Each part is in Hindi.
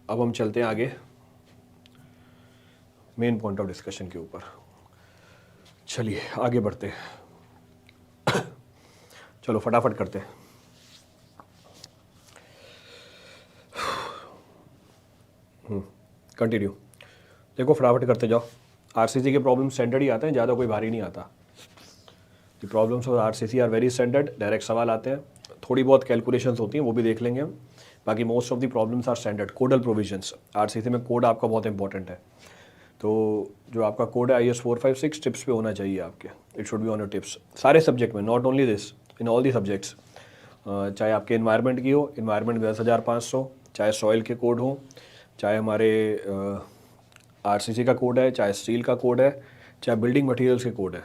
अब हम चलते हैं आगे मेन पॉइंट ऑफ डिस्कशन के ऊपर। चलिए आगे बढ़ते हैं। चलो फटाफट करते हैं। कंटिन्यू। देखो फटाफट करते जाओ। आरसीसी के प्रॉब्लम स्टैंडर्ड ही आते हैं, ज़्यादा कोई भारी नहीं आता। The problems of RCC are very standard, direct सवाल आते हैं, थोड़ी बहुत कैलकुलेशंस होती हैं वो भी देख लेंगे हम। बाकी most of the problems are standard. Codal provisions, RCC में कोड आपका बहुत इंपॉर्टेंट है। तो जो आपका कोड है IS 456 टिप्स पे होना चाहिए आपके। It should be on your tips सारे सब्जेक्ट में, not only this, in all the subjects. चाहे आपके इन्वायरमेंट की हो, इन्वायरमेंट 10,500, चाहे सॉइल के कोड हो, चाहे हमारे आरसीसी का कोड है, चाहे स्टील का कोड है, चाहे बिल्डिंग मटेरियल्स के कोड है।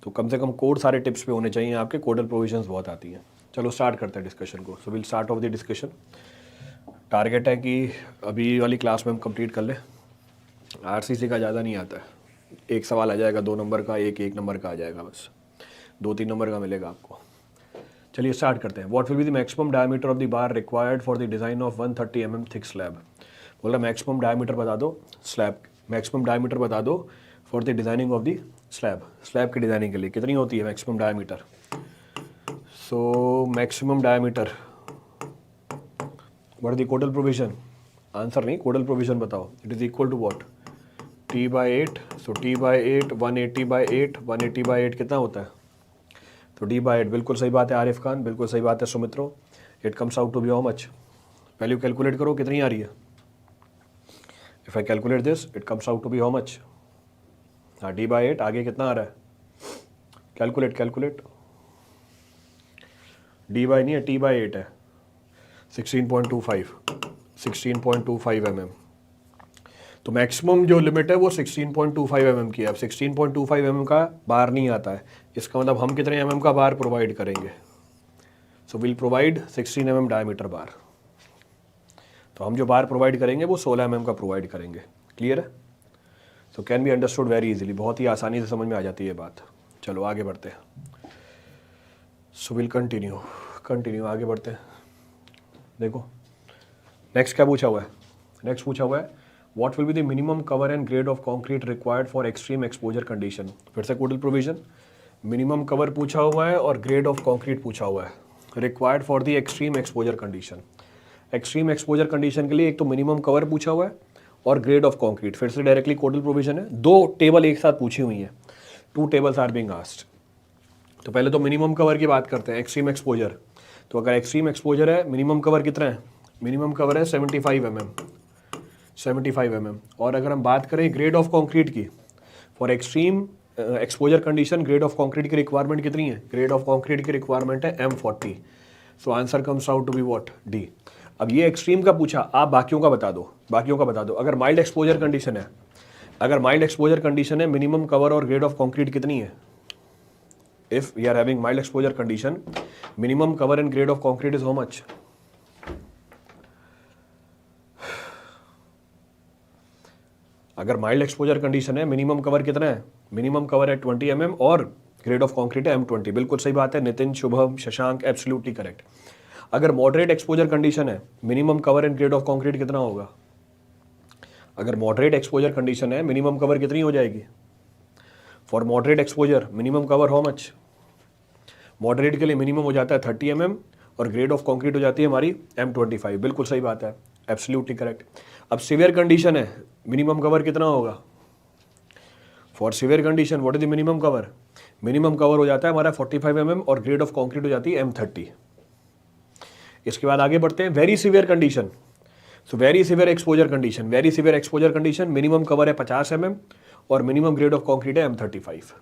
तो कम से कम कोड सारे टिप्स पे होने चाहिए आपके। कोडल प्रोविजंस बहुत आती हैं। चलो स्टार्ट करते हैं डिस्कशन को। So will start of the discussion. Target है कि अभी वाली क्लास में हम कंप्लीट कर लें। आरसीसी का ज़्यादा नहीं आता है, एक सवाल आ जाएगा 2 नंबर का, एक नंबर का आ जाएगा, बस 2-3 नंबर का मिलेगा आपको। चलिए स्टार्ट करते हैं। What will be the maximum diameter of the bar required for the design of 130 mm thick slab. बोला मैक्सिमम डायमीटर बता दो स्लैब, मैक्सिमम डायमीटर बता दो for the designing of the slab. Slab की डिज़ाइनिंग के लिए कितनी होती है maximum diameter? So maximum diameter, what the codal provision? Answer नहीं, कोडल प्रोविजन बताओ। It is equal to what? T/8। So T/8 180/8, 180/8 कितना होता है? तो D/8। बिल्कुल सही बात है आरिफ खान, बिल्कुल सही बात है Sumitro. It comes out to be how much? Value calculate करो कितनी आ रही है। If I calculate this it comes out to be how much? हाँ D/8। आगे कितना आ रहा है? Calculate calculate. D/, नहीं है T/8 है। 16.25 mm। तो मैक्सिमम जो लिमिट है वो 16.25 mm की है। अब 16.25 mm का बार नहीं आता है, इसका मतलब हम कितने mm का बार प्रोवाइड करेंगे? So will provide 16 mm diameter bar. तो हम जो बार प्रोवाइड करेंगे वो 16 mm का प्रोवाइड करेंगे। क्लियर है? So can be understood very easily, बहुत ही आसानी से समझ में आ जाती है बात। चलो आगे बढ़ते हैं। सो विल कंटिन्यू आगे बढ़ते हैं। देखो नेक्स्ट क्या पूछा हुआ है। नेक्स्ट पूछा हुआ है what will be the minimum cover and grade of concrete required for extreme exposure condition. फिर से कोडल प्रोविजन, मिनिमम कवर पूछा हुआ है और ग्रेड ऑफ कंक्रीट पूछा हुआ है required for the extreme exposure condition. Extreme exposure condition के लिए एक तो मिनिमम कवर पूछा हुआ है और ग्रेड ऑफ कंक्रीट। फिर से डायरेक्टली कोडल प्रोविजन है। 2 टेबल एक साथ पूछी हुई हैं, 2 टेबल्स आर बीइंग आस्क्ड। तो पहले तो मिनिमम कवर की बात करते हैं। एक्सट्रीम एक्सपोजर, तो अगर एक्सट्रीम एक्सपोजर है मिनिमम कवर कितना है? मिनिमम कवर है 75 mm, 75 mm। और अगर हम बात करें ग्रेड ऑफ कंक्रीट की, for extreme exposure condition grade of concrete की रिक्वायरमेंट कितनी है? ग्रेड ऑफ कंक्रीट की रिक्वायरमेंट है M40। So answer comes out to be what? D। अब ये एक्सट्रीम का पूछा, आप बाकियों का बता दो, बाकियों का बता दो। अगर माइल्ड एक्सपोजर कंडीशन है, अगर माइल्ड एक्सपोजर कंडीशन है, मिनिमम कवर और ग्रेड ऑफ कंक्रीट कितनी है? If we are having mild exposure condition, minimum cover and grade of concrete is how much? अगर माइल्ड एक्सपोजर कंडीशन है, मिनिमम कवर कितना है? मिनिमम कवर है 20 mm और ग्रेड ऑफ कंक्रीट है M20। बिल्कुल सही बात है नितिन, शुभम, शशांक, एब्सोल्युटली करेक्ट। अगर मॉडरेट एक्सपोजर कंडीशन है, minimum cover and grade of concrete कितना होगा? अगर मॉडरेट एक्सपोजर कंडीशन है, मिनिमम कवर कितनी हो जाएगी? For moderate exposure minimum cover how much? Moderate के लिए मिनिमम हो जाता है 30 mm और ग्रेड ऑफ कंक्रीट हो जाती है हमारी M25। बिल्कुल सही बात है, एब्सोल्युटली करेक्ट। अब सीवियर कंडीशन है, मिनिमम कवर कितना होगा? For severe condition what is the minimum cover? Minimum cover हो जाता है हमारा 45 mm और ग्रेड ऑफ कंक्रीट हो जाती है M30। इसके बाद आगे बढ़ते हैं very severe condition. So very severe exposure condition, very severe exposure condition minimum cover है 50 mm और मिनिमम ग्रेड ऑफ कंक्रीट है M35।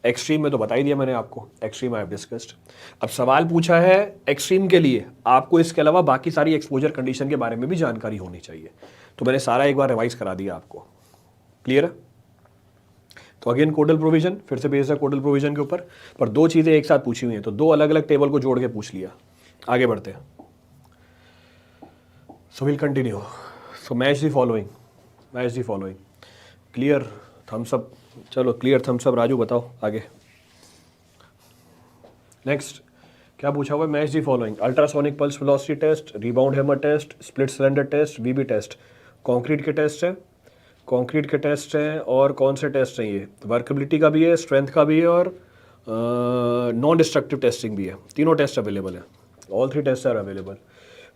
एक्सट्रीम में तो बता ही दिया मैंने आपको, एक्सट्रीम आई हैव डिस्कस्ड। अब सवाल पूछा है एक्सट्रीम के लिए, आपको इसके अलावा बाकी सारी एक्सपोजर कंडीशन के बारे में भी जानकारी होनी चाहिए। तो मैंने सारा एक बार रिवाइज करा दिया आपको। क्लियर है? तो अगेन कोडल प्रोविजन, फिर से बेस्ड है कोडल प्रोविजन के ऊपर, पर 2 चीज़ें एक साथ पूछी हुई हैं, तो 2 अलग अलग टेबल को जोड़ के पूछ लिया। आगे बढ़ते हैं। So will continue. So match the following, match the following. Clear thumbs up, चलो क्लियर थम्स अप। राजू बताओ आगे। नेक्स्ट, क्या पूछा हुआ है? Match the following: ultrasonic pulse velocity test, rebound hammer test, split cylinder test, VB test. Concrete के टेस्ट है, कंक्रीट के टेस्ट हैं। और कौन से टेस्ट हैं ये? वर्कबिलिटी का भी है, स्ट्रेंथ का भी है, और नॉन डिस्ट्रक्टिव टेस्टिंग भी है। तीनों टेस्ट अवेलेबल है, all three test are available.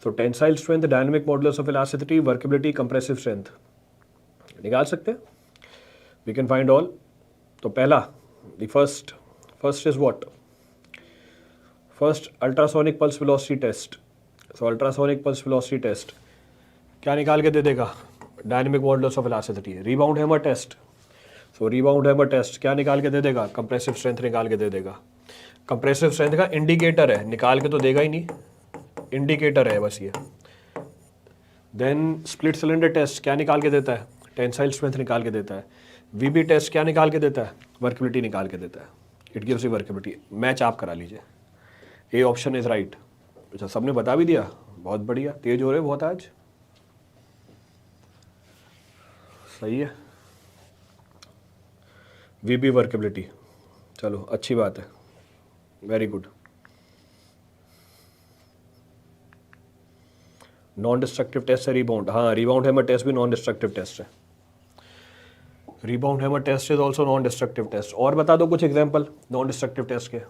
तो tensile strength, dynamic modulus of elasticity, workability, compressive strength निकाल सकते हैं। We can find all. तो पहला, the first is what? First ultrasonic pulse velocity test. So ultrasonic pulse velocity test क्या निकाल के दे देगा? Dynamic modulus of elasticity. Rebound hammer test, so rebound hammer test क्या निकाल के दे देगा? कंप्रेसिव स्ट्रेंथ निकाल के दे देगा। कंप्रेसिव स्ट्रेंथ का इंडिकेटर है, निकाल के तो देगा ही नहीं, इंडिकेटर है बस ये। देन स्प्लिट सिलेंडर टेस्ट क्या निकाल के देता है? टेंसाइल स्ट्रेंथ निकाल के देता है। वीबी टेस्ट क्या निकाल के देता है? वर्कबिलिटी निकाल के देता है। It gives you workability. Match आप करा लीजिए, ए ऑप्शन इज राइट। अच्छा, सबने बता भी दिया, बहुत बढ़िया। तेज हो रहे बहुत आज, सही है। वीबी वर्कबिलिटी, चलो अच्छी बात है, very good. Non destructive test है रिबाउंड, हाँ रिबाउंड हैमर टेस्ट भी नॉन डिस्ट्रक्टिव टेस्ट है। Rebound hammer test is also non destructive test. और बता दो कुछ एग्जाम्पल नॉन डिस्ट्रक्टिव टेस्ट के,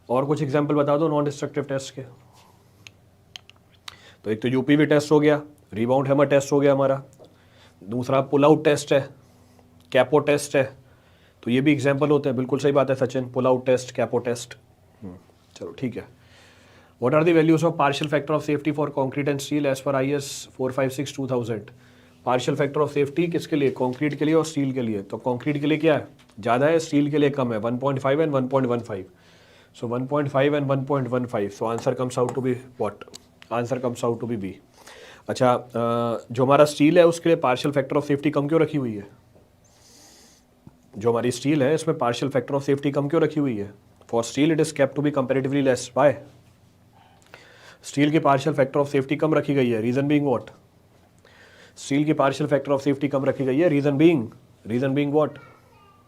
और कुछ एग्जाम्पल बता दो नॉन डिस्ट्रक्टिव टेस्ट के। तो एक तो यूपीवी टेस्ट हो गया, रिबाउंड हैमर टेस्ट हो गया हमारा, दूसरा पुल आउट टेस्ट है, कैपो टेस्ट है। तो ये भी एग्जाम्पल होते हैं, बिल्कुल सही बात है Sachin, pull out test, capo test. चलो ठीक है। What are the values of partial factor of safety for concrete and steel as per IS 456/2000? Partial factor of safety किसके लिए? कंक्रीट के लिए और स्टील के लिए। तो कंक्रीट के लिए क्या है? ज़्यादा है, स्टील के लिए कम है, 1.5 and 1.15। So 1.5 and 1.15, so answer comes out to be what? Answer comes out to be B. अच्छा, जो हमारा स्टील है उसके लिए पार्शियल फैक्टर ऑफ सेफ्टी कम क्यों रखी हुई है? जो हमारी स्टील है इसमें पार्शियल फैक्टर ऑफ सेफ्टी कम क्यों रखी हुई है? For steel it is kept to be comparatively less. By steel की पार्शियल फैक्टर ऑफ सेफ्टी कम रखी गई है, रीजन बीइंग व्हाट? स्टील की पार्शियल फैक्टर ऑफ सेफ्टी कम रखी गई है, रीजन बीइंग व्हाट?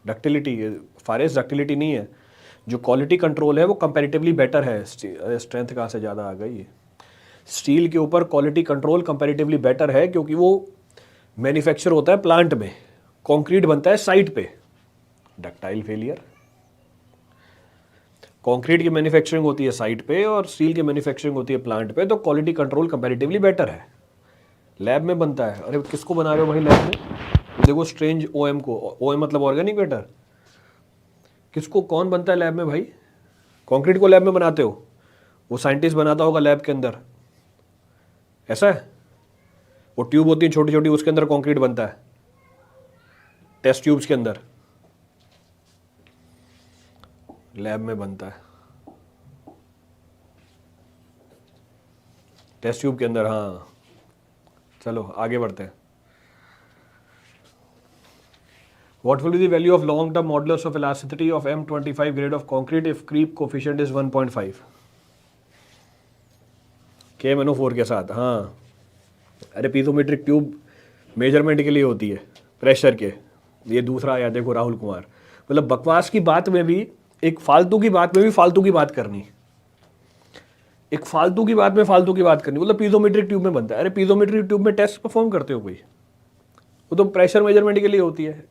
डक्टिलिटी। फारेस्ट डक्टिलिटी नहीं है, जो क्वालिटी कंट्रोल है वो कंपैरेटिवली बेटर है। स्ट्रेंथ कहाँ से ज़्यादा आ गई? स्टील के ऊपर क्वालिटी कंट्रोल कंपैरेटिवली बेटर है क्योंकि वो मैन्युफैक्चर होता है प्लांट में, कंक्रीट बनता है साइट पे। डक्टाइल फेलियर, कंक्रीट की मैन्युफैक्चरिंग होती है साइट पे और स्टील की मैन्युफैक्चरिंग होती है प्लांट पे, तो क्वालिटी कंट्रोल कंपैरेटिवली बेटर है। लैब में बनता है, अरे किसको बना रहे हो भाई लैब में? देखो स्ट्रेंज OM को, OM मतलब ऑर्गेनिक मैटर, किसको कौन बनता है लैब में भाई? कंक्रीट को लैब में बनाते हो, वो साइंटिस्ट बनाता होगा लैब के अंदर, ऐसा है? वो ट्यूब होती है छोटी छोटी, उसके अंदर कंक्रीट बनता है, टेस्ट ट्यूब्स के अंदर लैब में बनता है, टेस्ट ट्यूब के अंदर। हाँ चलो आगे बढ़ते हैं। What will be the value of long-term modulus of elasticity of M25 grade of concrete if creep coefficient is 1.5? KMnO4 के साथ। हाँ अरे पीजोमेट्रिक ट्यूब मेजरमेंट के लिए होती है प्रेशर के। ये दूसरा आया देखो राहुल कुमार, मतलब बकवास की बात में भी, एक फालतू की बात में भी फालतू की बात करनी, एक फालतू की बात में फालतू की बात करनी, मतलब पीजोमेट्रिक ट्यूब में बनता है। अरे पीजोमेट्रिक ट्यूब में टेस्ट परफॉर्म करते हो कोई? वो तो प्रेशर मेजरमेंट के लिए होती है।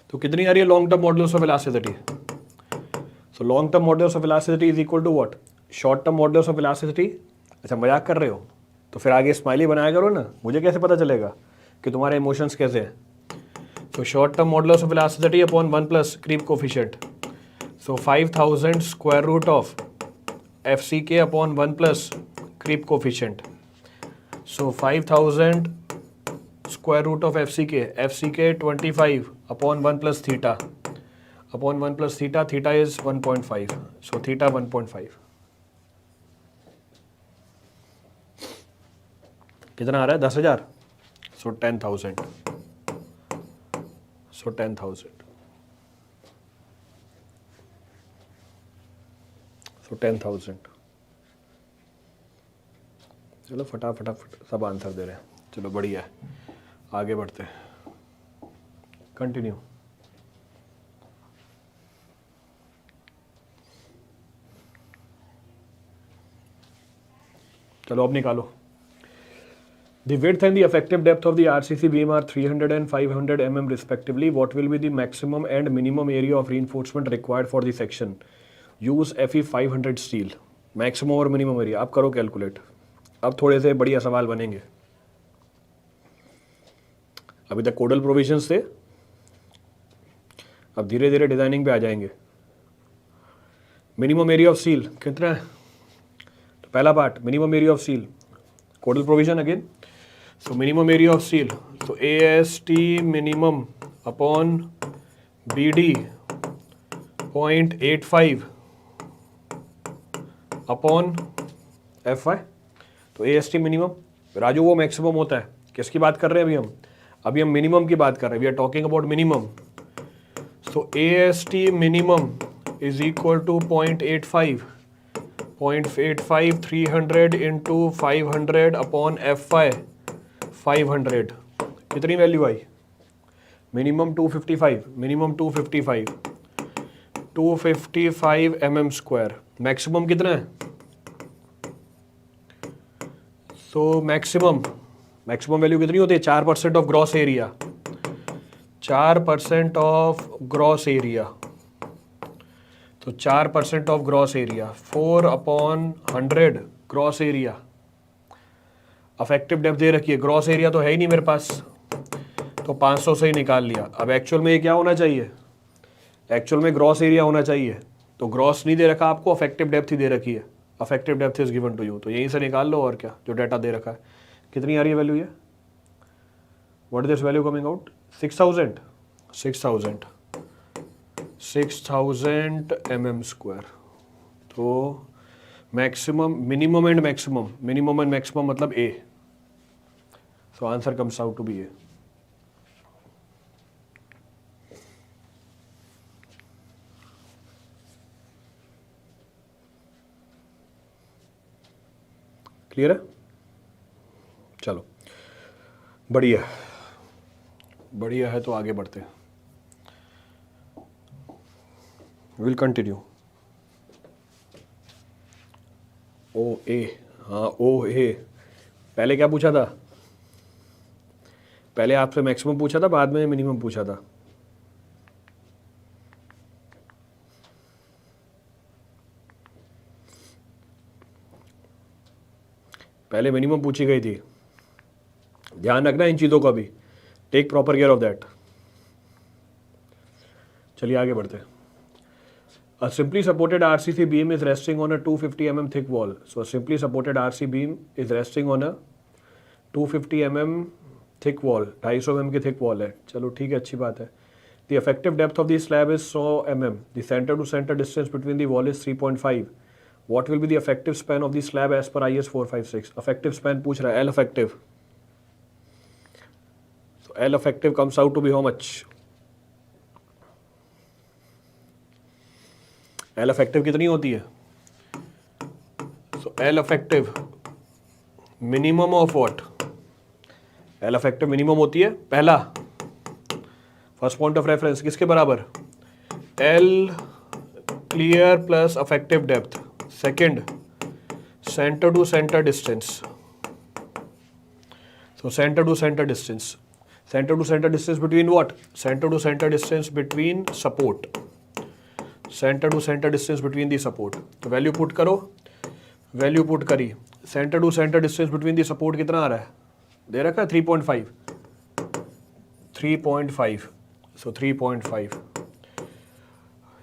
तो कितनी आ रही है long term modulus of elasticity? So long term modulus of elasticity is equal to what? Short term modulus of elasticity. अच्छा मजाक कर रहे हो तो फिर आगे स्माइली बनाया करो ना, मुझे कैसे पता चलेगा कि तुम्हारे इमोशंस कैसे हैं? So short term modulus of elasticity upon 1 plus creep coefficient. So 5000 square root of FCK upon 1 plus creep coefficient. So 5000 square root of FCK. FCK 25 upon 1 plus theta. Upon 1 plus theta. Theta is 1.5. So theta 1.5. कितना आ रहा है? 10,000. So 10,000. So 10,000. So 10,000. चलो फटाफट सब आंसर दे रहे हैं, चलो बढ़िया है, आगे बढ़ते हैं। कंटिन्यू। चलो अब निकालो। The width and the effective depth of the RCC beam are 300 and 500 mm respectively. What will be the maximum and minimum area of reinforcement required for the section? Use FE 500 steel. Maximum और minimum area आप करो कैलकुलेट। अब थोड़े से बढ़िया सवाल बनेंगे। अभी तक कोडल प्रोविजंस थे, अब धीरे धीरे डिजाइनिंग पे आ जाएंगे। मिनिमम एरिया ऑफ स्टील कितना है? तो पहला part minimum area of steel, codal provision again. So minimum area of steel, so AST minimum upon BD 0.85 upon FY। तो AST minimum, राजू वो मैक्सिमम होता है। किसकी बात कर रहे हैं अभी हम मिनिमम की बात कर रहे हैं। We are talking about minimum. So AST minimum is equal to 0.85 300 into 500 upon FY 500। कितनी वैल्यू आई? Minimum 255, minimum 255 mm square. Maximum कितना है? सो मैक्सिमम वैल्यू कितनी होती है? 4% of gross area, 4% of gross area. तो 4% of gross area 4/100 gross area. Effective depth दे रखी है, ग्रॉस एरिया तो है ही नहीं मेरे पास, तो 500 से ही निकाल लिया। अब एक्चुअल में ये क्या होना चाहिए? एक्चुअल में ग्रॉस एरिया होना चाहिए, तो ग्रॉस नहीं दे रखा आपको, अफेक्टिव डेप्थ ही दे रखी है। Effective depth is given to you, तो यहीं से निकाल लो और क्या, जो डाटा दे रखा है। कितनी आ रही है वैल्यू ये? What is this value coming out? 6000 mm square. तो मैक्सिमम, मिनिमम एंड मैक्सिमम मतलब A. So answer comes out to be A. Clear है? चलो बढ़िया है, तो आगे बढ़ते हैं। Will continue. ओ ए, हाँ ओ ए। पहले क्या पूछा था? पहले आपसे मैक्सिमम पूछा था, बाद में मिनिमम पूछा था। पहले मिनिमम पूछी गई थी, ध्यान रखना इन चीज़ों का भी। Take proper care of that. चलिए आगे बढ़ते हैं। A simply supported RCC beam is resting on a 250 mm thick wall. So a simply supported RC beam is resting on a 250 mm thick wall. 250 mm की thick wall है। चलो ठीक है, अच्छी बात है। The effective depth of the slab is 100 mm. The center to center distance between the wall is 3.5. What will be the effective span of the slab as per IS 456? Effective span पूछ रहा है, L effective. So L effective comes out to be how much? L effective कितनी होती है? So L effective minimum of what? L effective minimum होती है, पहला फर्स्ट पॉइंट ऑफ रेफरेंस किसके बराबर? L clear plus effective depth. Second, center to center distance. So center to center distance. Center to center distance between what? Center to center distance between support. Centre to centre distance between the support. तो वैल्यू पुट करो, वैल्यू पुट करी। Centre to centre distance between the support कितना आ रहा है? दे रखा है 3.5। सो 3.5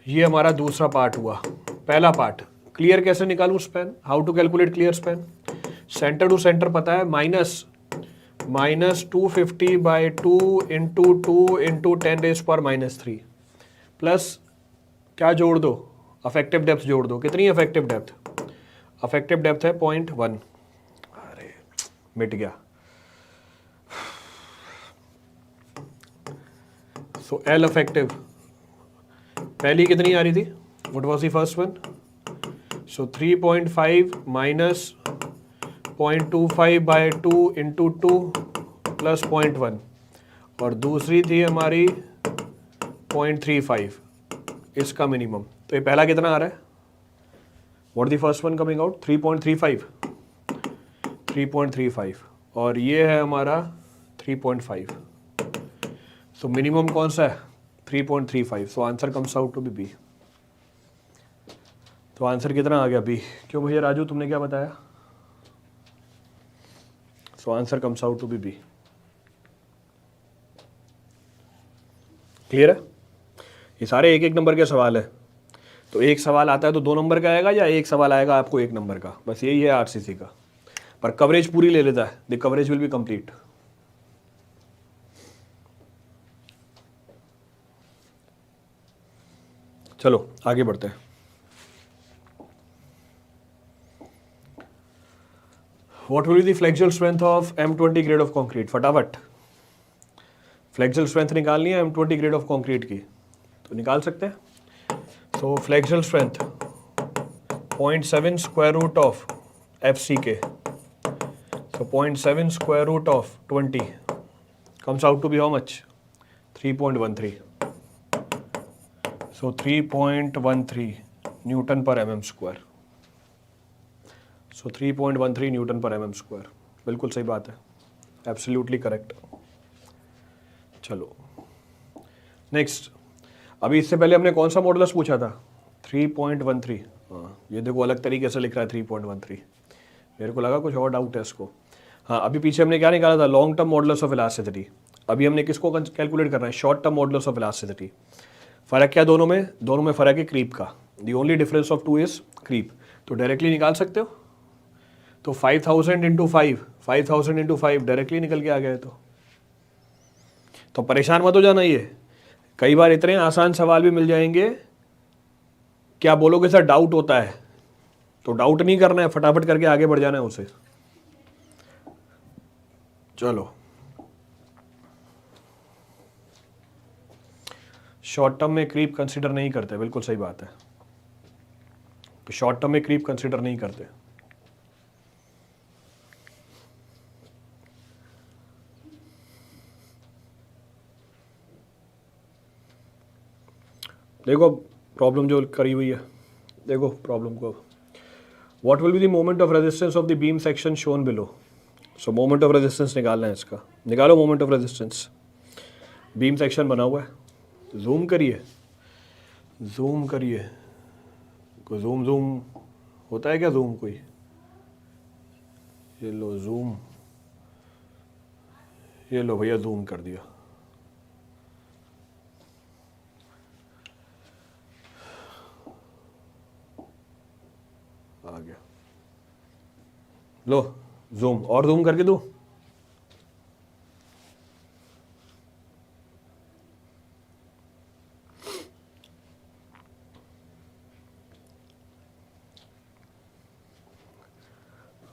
ये हमारा दूसरा पार्ट हुआ। पहला पार्ट क्लियर कैसे निकालूं span? How to calculate clear span? Centre to centre पता है, माइनस 250/2 इंटू 2 इंटू 10⁻³ प्लस क्या जोड़ दो? अफेक्टिव डेप्थ जोड़ दो। कितनी अफेक्टिव डेप्थ? अफेक्टिव डेप्थ है 0.1। अरे मिट गया। सो एल अफेक्टिव पहली कितनी आ रही थी? What was the first one? So 3.5 minus 0.25/2 into 2 plus 0.1, और दूसरी थी हमारी 3.35 इसका मिनिमम, तो ये पहला कितना आ रहा है? What the first one coming out? 3.35 और ये है हमारा 3.5। सो मिनिमम कौन सा है? 3.35। So answer comes out to be B. तो आंसर कितना आ गया? बी। क्यों भैया राजू, तुमने क्या बताया? So answer comes out to be B. Clear है? ये सारे एक एक नंबर के सवाल है, तो एक सवाल आता है तो 2 नंबर का आएगा, या एक सवाल आएगा आपको 1 नंबर का, बस यही है आरसीसी का। पर कवरेज पूरी ले लेता है, the coverage will be complete. चलो आगे बढ़ते हैं। What will be the flexural strength of M20 grade of concrete? फटाफट फ्लेक्सुअल स्ट्रेंथ निकालनी है M20 ग्रेड ऑफ कंक्रीट की, तो निकाल सकते हैं। So flexural strength 0.7 square root of FCK, so 0.7 square root of 20 comes out to be how much? 3.13. So 3.13 Newton पर mm स्क्वायर। सो 3.13 न्यूटन पर mm स्क्वायर, बिल्कुल सही बात है, एब्सोल्युटली करेक्ट। चलो नेक्स्ट, अभी इससे पहले हमने कौन सा मॉडुलस पूछा था? 3.13। हाँ, ये देखो अलग तरीके से लिख रहा है 3.13, मेरे को लगा कुछ और डाउट है इसको। हाँ, अभी पीछे हमने क्या निकाला था? Long term modulus of elasticity. अभी हमने किसको कैलकुलेट करना है? Short term modulus of elasticity. फ़र्क क्या दोनों में? दोनों में फ़र्क है क्रीप का। The only difference of 2 is creep. तो डायरेक्टली निकाल सकते हो, तो 5000 इंटू 5, 5000 इंटू 5 डायरेक्टली निकल के आ गए। तो परेशान मत हो जाना, ये कई बार इतने आसान सवाल भी मिल जाएंगे, क्या बोलोगे सर डाउट होता है, तो डाउट नहीं करना है, फटाफट करके आगे बढ़ जाना है उसे। चलो शॉर्ट टर्म में क्रीप कंसीडर नहीं करते, बिल्कुल सही बात है, तो शॉर्ट टर्म में क्रीप कंसीडर नहीं करते। देखो प्रॉब्लम जो करी हुई है, देखो प्रॉब्लम को। What will be the moment of resistance of the beam section shown below. So moment of resistance निकालना है इसका, निकालो moment of resistance. Beam section बना हुआ है, जूम करिए, जूम करिए, कोई जूम जूम होता है क्या? जूम कोई, ये लो जूम, ये लो भैया जूम कर दिया। आ गया, लो जूम, और जूम करके दो।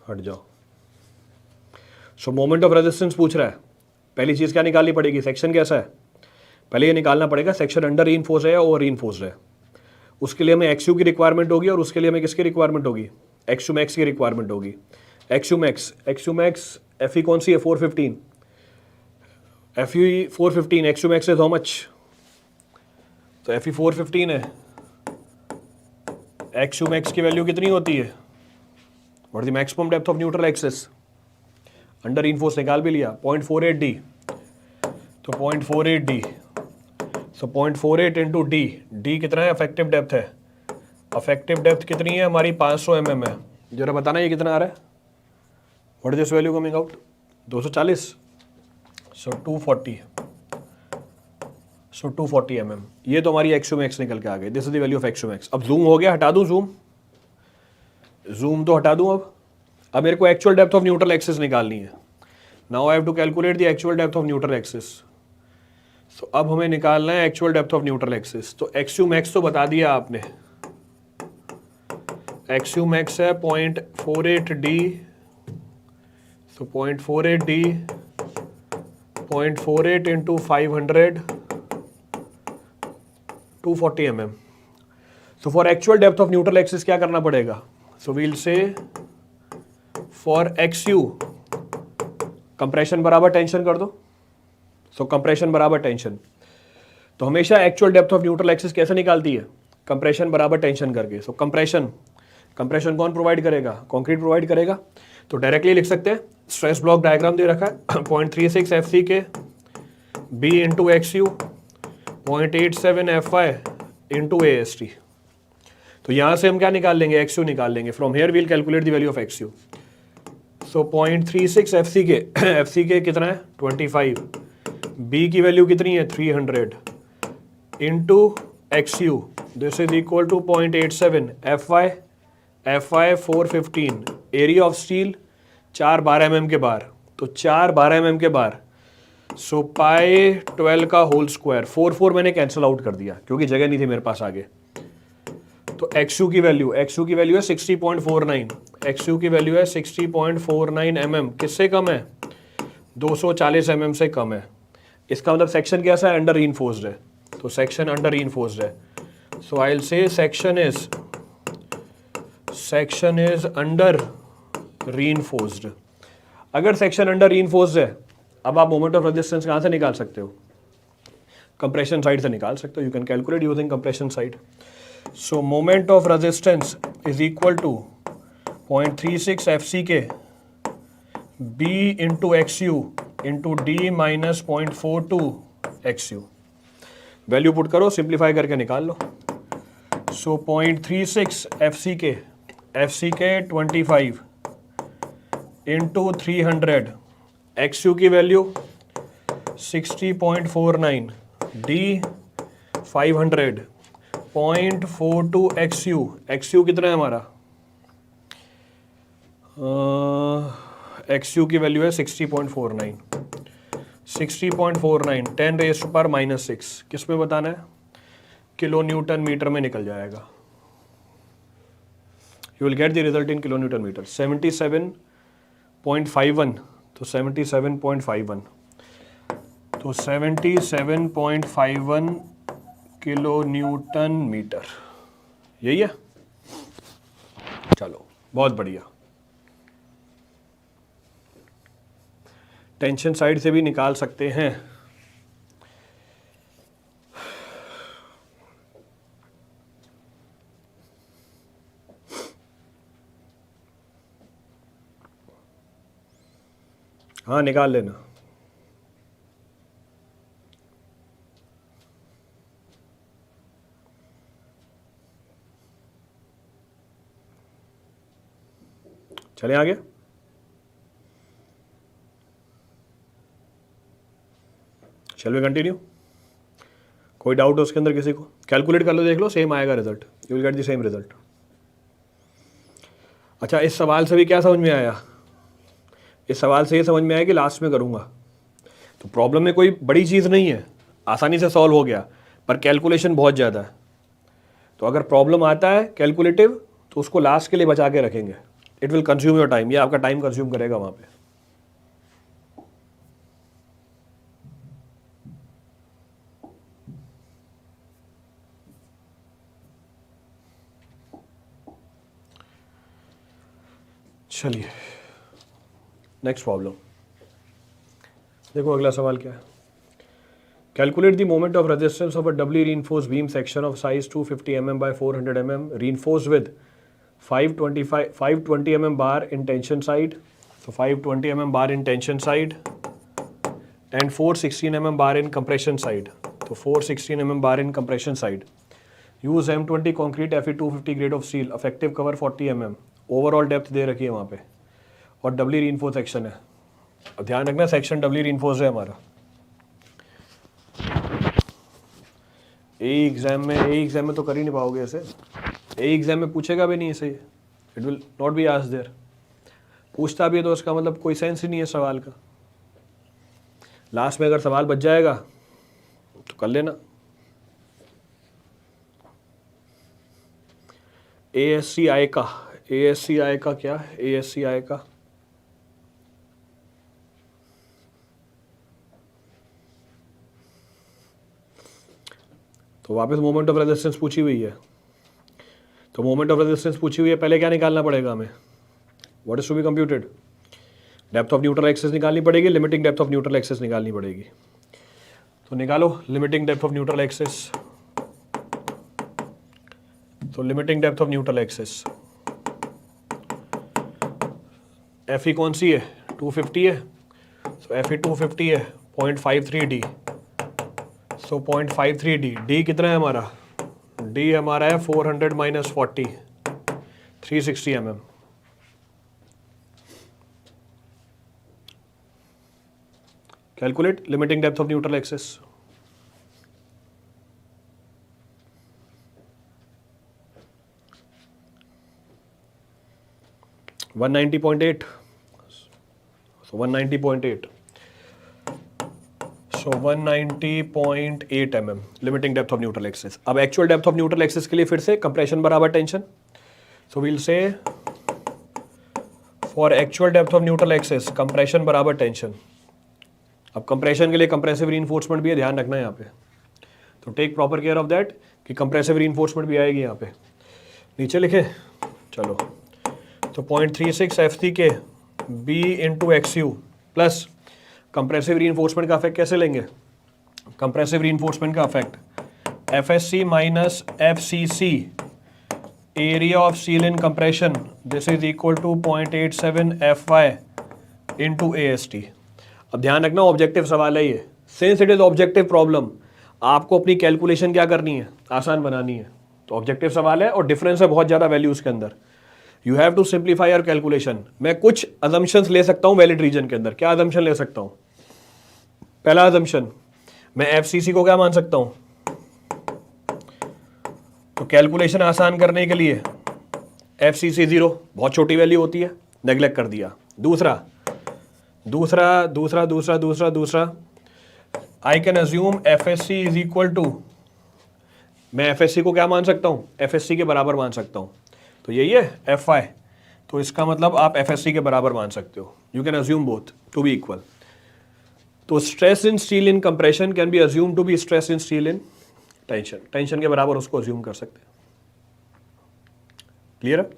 हट जाओ। सो मोमेंट ऑफ रेजिस्टेंस पूछ रहा है, पहली चीज क्या निकालनी पड़ेगी? सेक्शन कैसा है, पहले ये निकालना पड़ेगा सेक्शन अंडर रीइंफोर्स है या ओवर रीइंफोर्स्ड है। उसके लिए हमें एक्सयू की रिक्वायरमेंट होगी, और उसके लिए हमें किसकी रिक्वायरमेंट होगी? एक्सयू मैक्स की रिक्वायरमेंट होगी। एक्सयू मैक्स एफ कौन सी है? 415। F 415, एक्सयू max is how much? तो एफ 415 है, एक्सयू मैक्स की वैल्यू कितनी होती है? What the maximum depth of neutral axis? Under reinforce निकाल भी लिया, 0.48 डी, तो 0.48 डी, सो 0.48 इंटू डी, डी कितना है? अफेक्टिव डेप्थ है, अफेक्टिव डेप्थ कितनी है हमारी? 500 mm है। जरा बताना ये कितना आ रहा है? What is this value coming out? 240, so 240, so 240 mm। ये तो हमारी एक्सयू मैक्स निकल के आ गई, this is the value of एक्सयू max. अब जूम हो गया, हटा दूं जूम? जूम तो हटा दूं। अब मेरे को actual depth of neutral axis निकालनी है। Now I have to calculate the actual depth of neutral axis. सो अब हमें निकालना है actual depth of neutral axis. तो एक्सयू मैक्स तो बता दिया आपने, एक्सयू मैक्स है 0.48 D, so 0.48 D, 0.48 into 500, 240 mm। So for actual depth of neutral axis क्या करना पड़ेगा? सो वील से फॉर एक्सयू कंप्रेशन बराबर टेंशन कर दो, सो कंप्रेशन बराबर टेंशन। तो हमेशा actual depth of neutral axis कैसे निकालती है? कंप्रेशन बराबर टेंशन करके। सो कंप्रेशन कौन प्रोवाइड करेगा? कंक्रीट प्रोवाइड करेगा। तो डायरेक्टली लिख सकते हैं, स्ट्रेस ब्लॉक डायग्राम दे रखा है 0.36 FCK B into XU 0.87 FY into AST। तो यहाँ से हम क्या निकाल लेंगे? XU निकाल लेंगे। From here we'll calculate the value of XU। So 0.36 FCK FCK कितना है? 25। B की वैल्यू कितनी है? 300 into XU, this is equal to 0.87 FY 415। Area of steel 4 12 mm के बार, तो 4 12 mm के बार। सो पाई 12 का होल स्क्वायर। 4 मैंने कैंसिल आउट कर दिया क्योंकि जगह नहीं थी मेरे पास आगे। तो XU की वैल्यू है 60.49। XU की वैल्यू है 60.49 mm। किससे कम है? 240 mm से कम है। इसका मतलब सेक्शन कैसा है? अंडर रीइंफोर्स्ड है। तो सेक्शन अंडर रीइंफोर्स्ड है। So I will say section is under reinforced. अगर सेक्शन अंडर रीइंफोर्स्ड है, अब आप मोमेंट ऑफ रेजिस्टेंस कहाँ से निकाल सकते हो? कंप्रेशन साइड से निकाल सकते हो। You can calculate using compression side. So moment of resistance is equal to 0.36 FCK B into XU into D minus 0.42 XU। Value put करो, सिंप्लीफाई करके निकाल लो। सो 0.36 FCK 25 इंटू 300, XU की वैल्यू 60.49, D 500, 0.42 XU कितना है हमारा? XU की वैल्यू है 60.49। 60.49 10 रेज़ पर -6 किस में बताना है? किलो न्यूटन मीटर में निकल जाएगा। You will get the result in kilo newton metre. 77.51, तो 77.51, तो 77.51 किलो न्यूटन मीटर, यही है। चलो बहुत बढ़िया। टेंशन साइड से भी निकाल सकते हैं। हाँ निकाल लेना। चलें आगे। चल वी कंटिन्यू। कोई डाउट है उसके अंदर किसी को? कैलकुलेट कर लो, देख लो, सेम आएगा result. You will get the same result. अच्छा, इस सवाल से भी क्या समझ में आया? इस सवाल से ये समझ में आया कि लास्ट में करूँगा। तो प्रॉब्लम में कोई बड़ी चीज़ नहीं है, आसानी से सॉल्व हो गया, पर कैलकुलेशन बहुत ज़्यादा है। तो अगर प्रॉब्लम आता है कैलकुलेटिव तो उसको लास्ट के लिए बचा के रखेंगे। It will consume your time, ये आपका टाइम कंज्यूम करेगा वहाँ पे। चलिए नेक्स्ट प्रॉब्लम देखो। अगला सवाल क्या है? Calculate the moment of resistance of a doubly reinforced beam section of size 250 mm by 400 mm reinforced with 520 mm bar in tension side, so 520 mm bar in tension side and 416 mm bar in compression side, तो 416 mm bar in compression side. Use M20 concrete Fe 250 grade of steel, effective cover 40 mm, overall depth दे रखी है वहाँ पे और डबली रीइंफोर्स सेक्शन है। और ध्यान रखना सेक्शन डबली रीइंफोर्स है हमारा। एग्जाम में तो कर ही नहीं पाओगे ऐसे। एग्जाम में पूछेगा भी नहीं ऐसे, it will not be asked there. पूछता भी है तो उसका मतलब कोई सेंस ही नहीं है सवाल का। लास्ट में अगर सवाल बच जाएगा तो कर लेना। ASCI का क्या है? ASCI का तो वापस मोमेंट ऑफ रेजिस्टेंस पूछी हुई है। तो मोमेंट ऑफ रेजिस्टेंस पूछी हुई है, पहले क्या निकालना पड़ेगा हमें? What is to be computed? Depth of neutral axis निकालनी पड़ेगी, limiting depth of neutral axis निकालनी पड़ेगी। तो निकालो limiting depth of neutral axis. तो limiting depth of neutral axis F E कौन सी है, 250 है, सो एफ ई 250 है, 0.53 डी, सो 0.53 डी, डी कितना है हमारा, डी हमारा है 400 minus 40, 360 mm। Calculate limiting depth of neutral axis. One 190.8, so 190.8, so 190.8 mm limiting depth of neutral axis. अब actual depth of neutral axis के लिए फिर से कंप्रेशन बराबर tension, so we'll say for actual depth of neutral axis compression बराबर टेंशन। अब कंप्रेशन के लिए कंप्रेसिव रीइंफोर्समेंट भी है, ध्यान रखना है यहाँ पे, तो take proper care of that कि कंप्रेसिव रीइंफोर्समेंट भी आएगी यहाँ पे। नीचे लिखे चलो, तो 0.36 FC के B into XU plus compressive reinforcement का इफेक्ट कैसे लेंगे, कंप्रेसिव रीइंफोर्समेंट का effect FSC minus FCC area of steel in compression, this is equal to 0.87 FY into AST। अब ध्यान रखना ऑब्जेक्टिव सवाल है ये, since it is objective problem, आपको अपनी कैलकुलेशन क्या करनी है, आसान बनानी है। तो ऑब्जेक्टिव सवाल है और डिफरेंस है बहुत ज़्यादा वैल्यूज़ के अंदर, you have to simplify your calculation. मैं कुछ अजम्पशंस ले सकता हूँ वैलिड रीजन के अंदर। क्या अजम्पशन ले सकता हूँ, पहला अजम्पशन, मैं FCC को क्या मान सकता हूँ, तो कैलकुलेशन आसान करने के लिए FCC 0 बहुत छोटी वैल्यू होती है, नेग्लेक्ट कर दिया। दूसरा दूसरा दूसरा दूसरा दूसरा दूसरा I can assume FSC is equal to, मैं FSC को क्या मान सकता हूँ, FSC के बराबर मान सकता हूँ, तो यही है FY, तो इसका मतलब आप FSC के बराबर मान सकते हो, you can assume both to be equal. तो stress in steel in compression can be assume to be stress in steel in tension, tension के बराबर उसको अज्यूम कर सकते हैं। क्लियर है,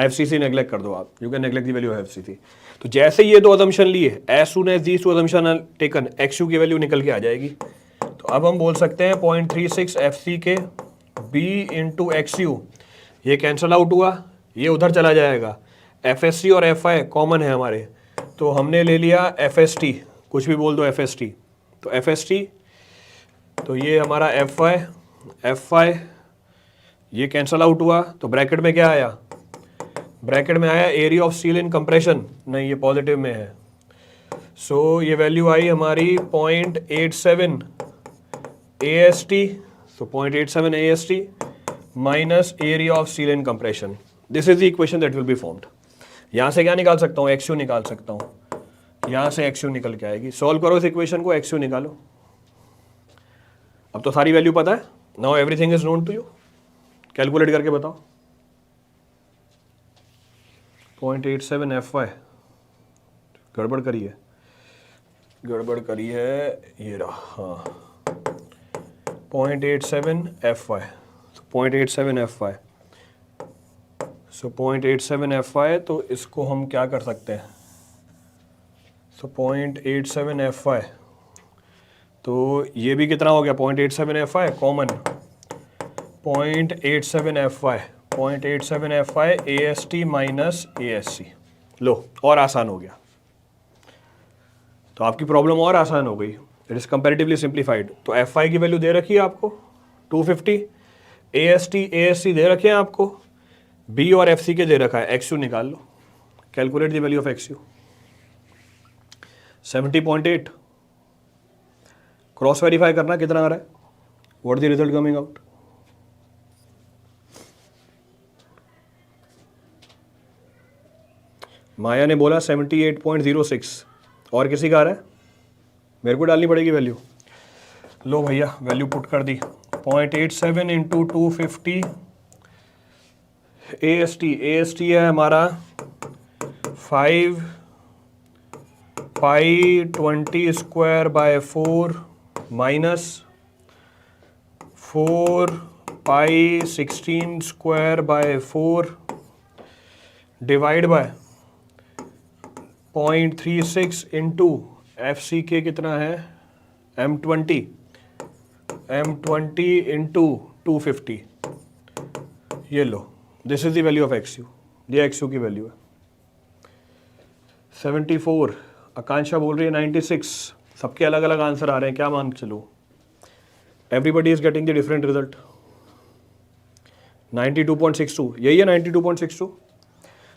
FCC नेग्लेक्ट कर दो आप, you can neglect the value of FCC। तो जैसे ये दो अजम्पशन लिए, as soon as these two assumption are taken, XU की वैल्यू निकल के आ जाएगी। तो अब हम बोल सकते हैं 0.36 FC के B इंटू XU, ये कैंसल आउट हुआ, ये उधर चला जाएगा, FSC और FI कॉमन है हमारे, तो हमने ले लिया FST, कुछ भी बोल दो FST, तो FST, तो ये हमारा FI ये कैंसल आउट हुआ, तो ब्रैकेट में क्या आया, ब्रैकेट में आया area of steel in compression, नहीं ये पॉजिटिव में है, सो ये वैल्यू आई हमारी 0.87 AST, so 0.87 AST minus area of steel in compression, this is the equation that will be formed. यहाँ से क्या निकाल सकता हूँ, XU निकाल सकता हूँ, यहाँ से XU निकल के आएगी। सॉल्व करो इस इक्वेशन को, XU निकालो। अब तो सारी वैल्यू पता है, now everything is known to you, calculate करके बताओ। 0.87 FY, गड़बड़ करी है, गड़बड़ करी है, ये रहा, हाँ 0.87 FY, 0.87 FY, सो 0.87 FY, तो इसको हम क्या कर सकते हैं, सो 0.87 FY, तो ये भी कितना हो गया 0.87 FY common, 0.87 FY, 0.87 FY AST minus ASC, लो और आसान हो गया, तो आपकी प्रॉब्लम और आसान हो गई, इट इज़ कंपैरेटिवली सिंप्लीफाइड। तो FI की वैल्यू दे रखी है आपको 250, ASC दे रखे हैं आपको, B और FC के दे रखा है, XU निकाल लो, calculate the value of XU, 70.8, cross verify करना कितना आ रहा है, what the result coming out, Maya ने बोला 78.06, और किसी का आ रहा है, मेरे को डालनी पड़ेगी वैल्यू, लो भैया वैल्यू पुट कर दी, 0.87 इंटू 250 AST है हमारा 5 pi 20 square by 4 minus 4 pi 16 square by 4 divide by 0.36 into FCK कितना है, M20 इंटू 250, ये लो, this is the value of X U, ये एक्स यू की वैल्यू है। 74, आकांक्षा बोल रही है 96, सबके अलग अलग आंसर आ रहे हैं, क्या मान चलो? Everybody is getting the different result. 92.62, यही है 92.62,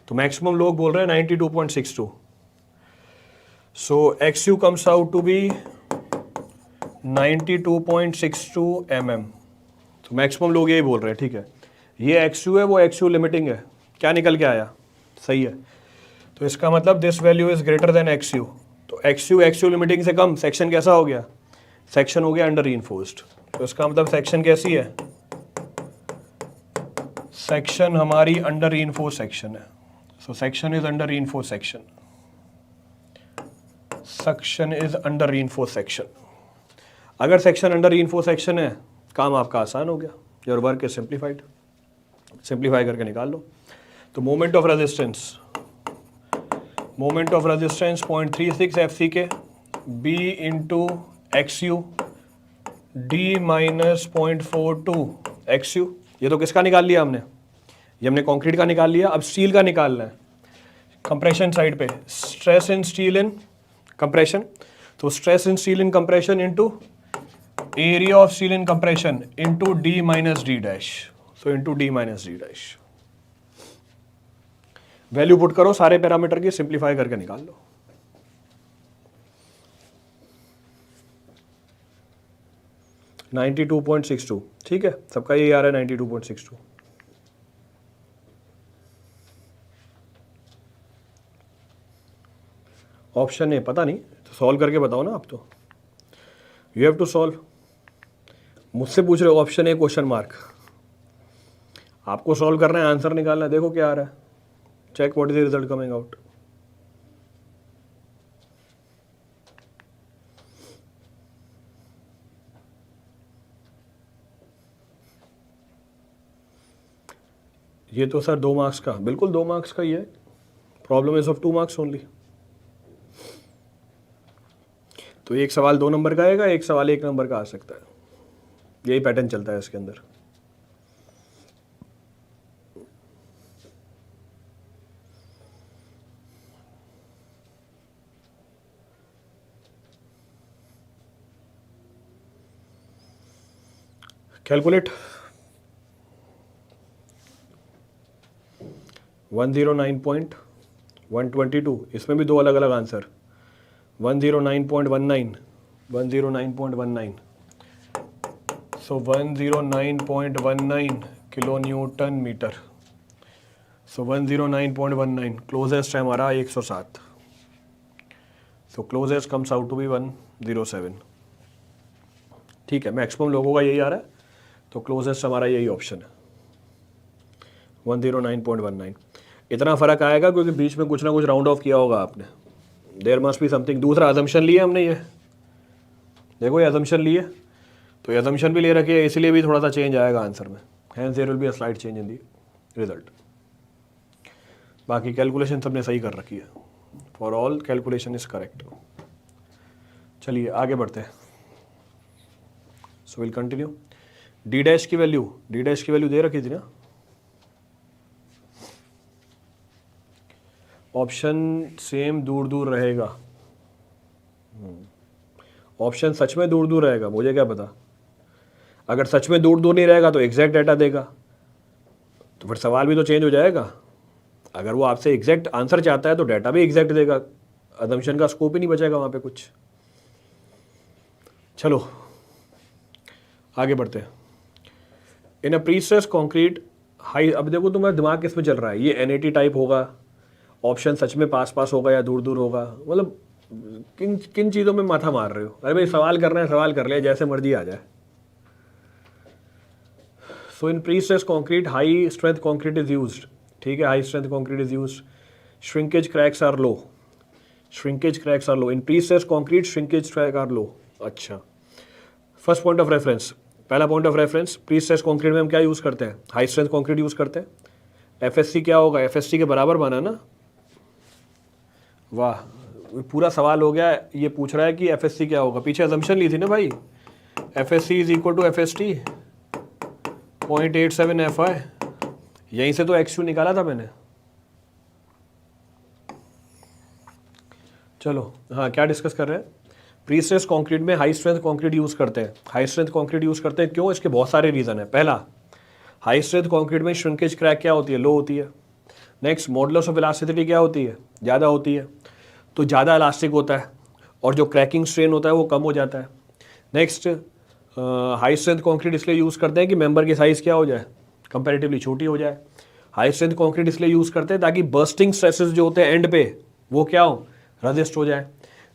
तो मैक्सिमम लोग बोल रहे हैं 92.62। So X U comes out to be 92.62 mm, तो मैक्सिमम लोग यही बोल रहे हैं, ठीक है। ये एक्स यू है, वो एक्स यू लिमिटिंग है, क्या निकल के आया? सही है, तो इसका मतलब this value is greater than x you, तो एक्स यू लिमिटिंग से कम, सेक्शन कैसा हो गया? सेक्शन हो गया अंडर रीइंफोर्स्ड, तो इसका मतलब सेक्शन कैसी है? सेक्शन हमारी अंडर रीइंफोर्स्ड सेक्शन है, so section is under reinforced section, section is under reinforced section. अगर सेक्शन अंडर रीइंफोर्स्ड सेक्शन है, काम आपका आसान हो गया, your work is simplified, simplify करके निकाल लो। तो मोमेंट ऑफ रेजिस्टेंस 0.36 एफ के B into X U D minus 0.42 X U, ये तो किसका निकाल लिया हमने? ये हमने कंक्रीट का निकाल लिया, अब स्टील का निकालना है। कंप्रेशन साइड पे stress in steel in compression, तो stress in steel in compression into area of steel in compression into D minus D dash, so into D minus D dash. Value put करो सारे पैरामीटर की, सिंप्लीफाई करके निकाल लो। $92.62, ठीक है, सबका यही आ रहा है 92.62। ऑप्शन ए पता नहीं, तो सॉल्व करके बताओ ना आप, तो यू हैव टू सॉल्व। मुझसे पूछ रहे हो ऑप्शन ए क्वेश्चन मार्क, आपको सॉल्व करना है, आंसर निकालना है, देखो क्या आ रहा है, check what is the result coming out. ये तो सर 2 मार्क्स का, बिल्कुल 2 मार्क्स का ही है, problem is of 2 marks only. तो एक सवाल 2 नंबर का आएगा, एक सवाल 1 नंबर का आ सकता है, यही पैटर्न चलता है इसके अंदर। कैलकुलेट 109.122, इसमें भी 2 अलग अलग answer, 109.19, 109.19, so 109.19 kilo newton metre, so 109.19, closest है हमारा 107, so closest comes out to be 107, ठीक है। मैक्सिमम लोगों का यही आ रहा है, तो क्लोजेस्ट हमारा यही ऑप्शन है 109.19। इतना फ़र्क आएगा क्योंकि बीच में कुछ ना कुछ राउंड ऑफ किया होगा आपने, देयर मस्ट बी समथिंग। दूसरा अजम्पशन लिया हमने, ये देखो ये अजम्पशन लिए, तो ये अजम्पशन भी ले रखी है, इसलिए भी थोड़ा सा चेंज आएगा आंसर में, hence there will be a slight change in the result. बाकी कैलकुलेशन सबने सही कर रखी है, for all calculation is correct. चलिए आगे बढ़ते हैं, so will continue. D dash की वैल्यू दे रखी थी ना, ऑप्शन सेम दूर दूर रहेगा, ऑप्शन सच में दूर दूर रहेगा, मुझे क्या पता। अगर सच में दूर दूर नहीं रहेगा तो एग्जैक्ट डाटा देगा, तो फिर सवाल भी तो चेंज हो जाएगा। अगर वो आपसे एग्जैक्ट आंसर चाहता है तो डाटा भी एग्जैक्ट देगा, अजम्पशन का स्कोप ही नहीं बचेगा वहाँ पे कुछ। चलो आगे बढ़ते हैं। इन अ प्रीस्ट्रेस्ड कंक्रीट हाई, अब देखो तुम्हारा दिमाग किस में चल रहा है, ये NAT टाइप होगा, ऑप्शन सच में पास पास होगा या दूर दूर होगा, मतलब किन किन चीज़ों में माथा मार रहे हो? अरे भाई सवाल करना है, सवाल कर ले, जैसे मर्जी आ जाए। So in prestressed concrete high strength concrete is used, ठीक है, high strength concrete is used, shrinkage cracks are low, shrinkage cracks are low in prestressed concrete, shrinkage crack are low. अच्छा, फर्स्ट पॉइंट ऑफ रेफरेंस, पहला point of reference, prestressed concrete में हम क्या यूज़ करते हैं? हाई स्ट्रेंथ कंक्रीट यूज़ करते हैं। FSC क्या होगा? FSC के बराबर बना ना, वाह पूरा सवाल हो गया, ये पूछ रहा है कि FSC क्या होगा। पीछे अजम्पशन ली थी ना भाई, FSC is equal to FST 0.87 FI, यहीं से तो XU निकाला था मैंने। चलो हाँ, क्या डिस्कस कर रहे हैं। प्री स्ट्रेस कंक्रीट में हाई स्ट्रेंथ कंक्रीट यूज़ करते हैं। हाई स्ट्रेंथ कंक्रीट यूज़ करते हैं क्यों? इसके बहुत सारे रीज़न है। पहला, हाई स्ट्रेंथ कंक्रीट में श्रिंकेज क्रैक क्या होती है? लो होती है। नेक्स्ट, मॉडुलस ऑफ इलास्टिसिटी क्या होती है? ज़्यादा होती है, तो ज़्यादा इलास्टिक होता है और जो क्रैकिंग स्ट्रेन होता है वो कम हो जाता है। नेक्स्ट, हाई स्ट्रेंथ कंक्रीट इसलिए यूज़ करते हैं कि मेंबर की साइज़ क्या हो जाए? कंपैरेटिवली छोटी हो जाए। हाई स्ट्रेंथ कंक्रीट इसलिए यूज़ करते हैं ताकि बर्स्टिंग स्ट्रेसेस जो होते हैं एंड पे वो क्या हो? रजिस्ट हो जाए।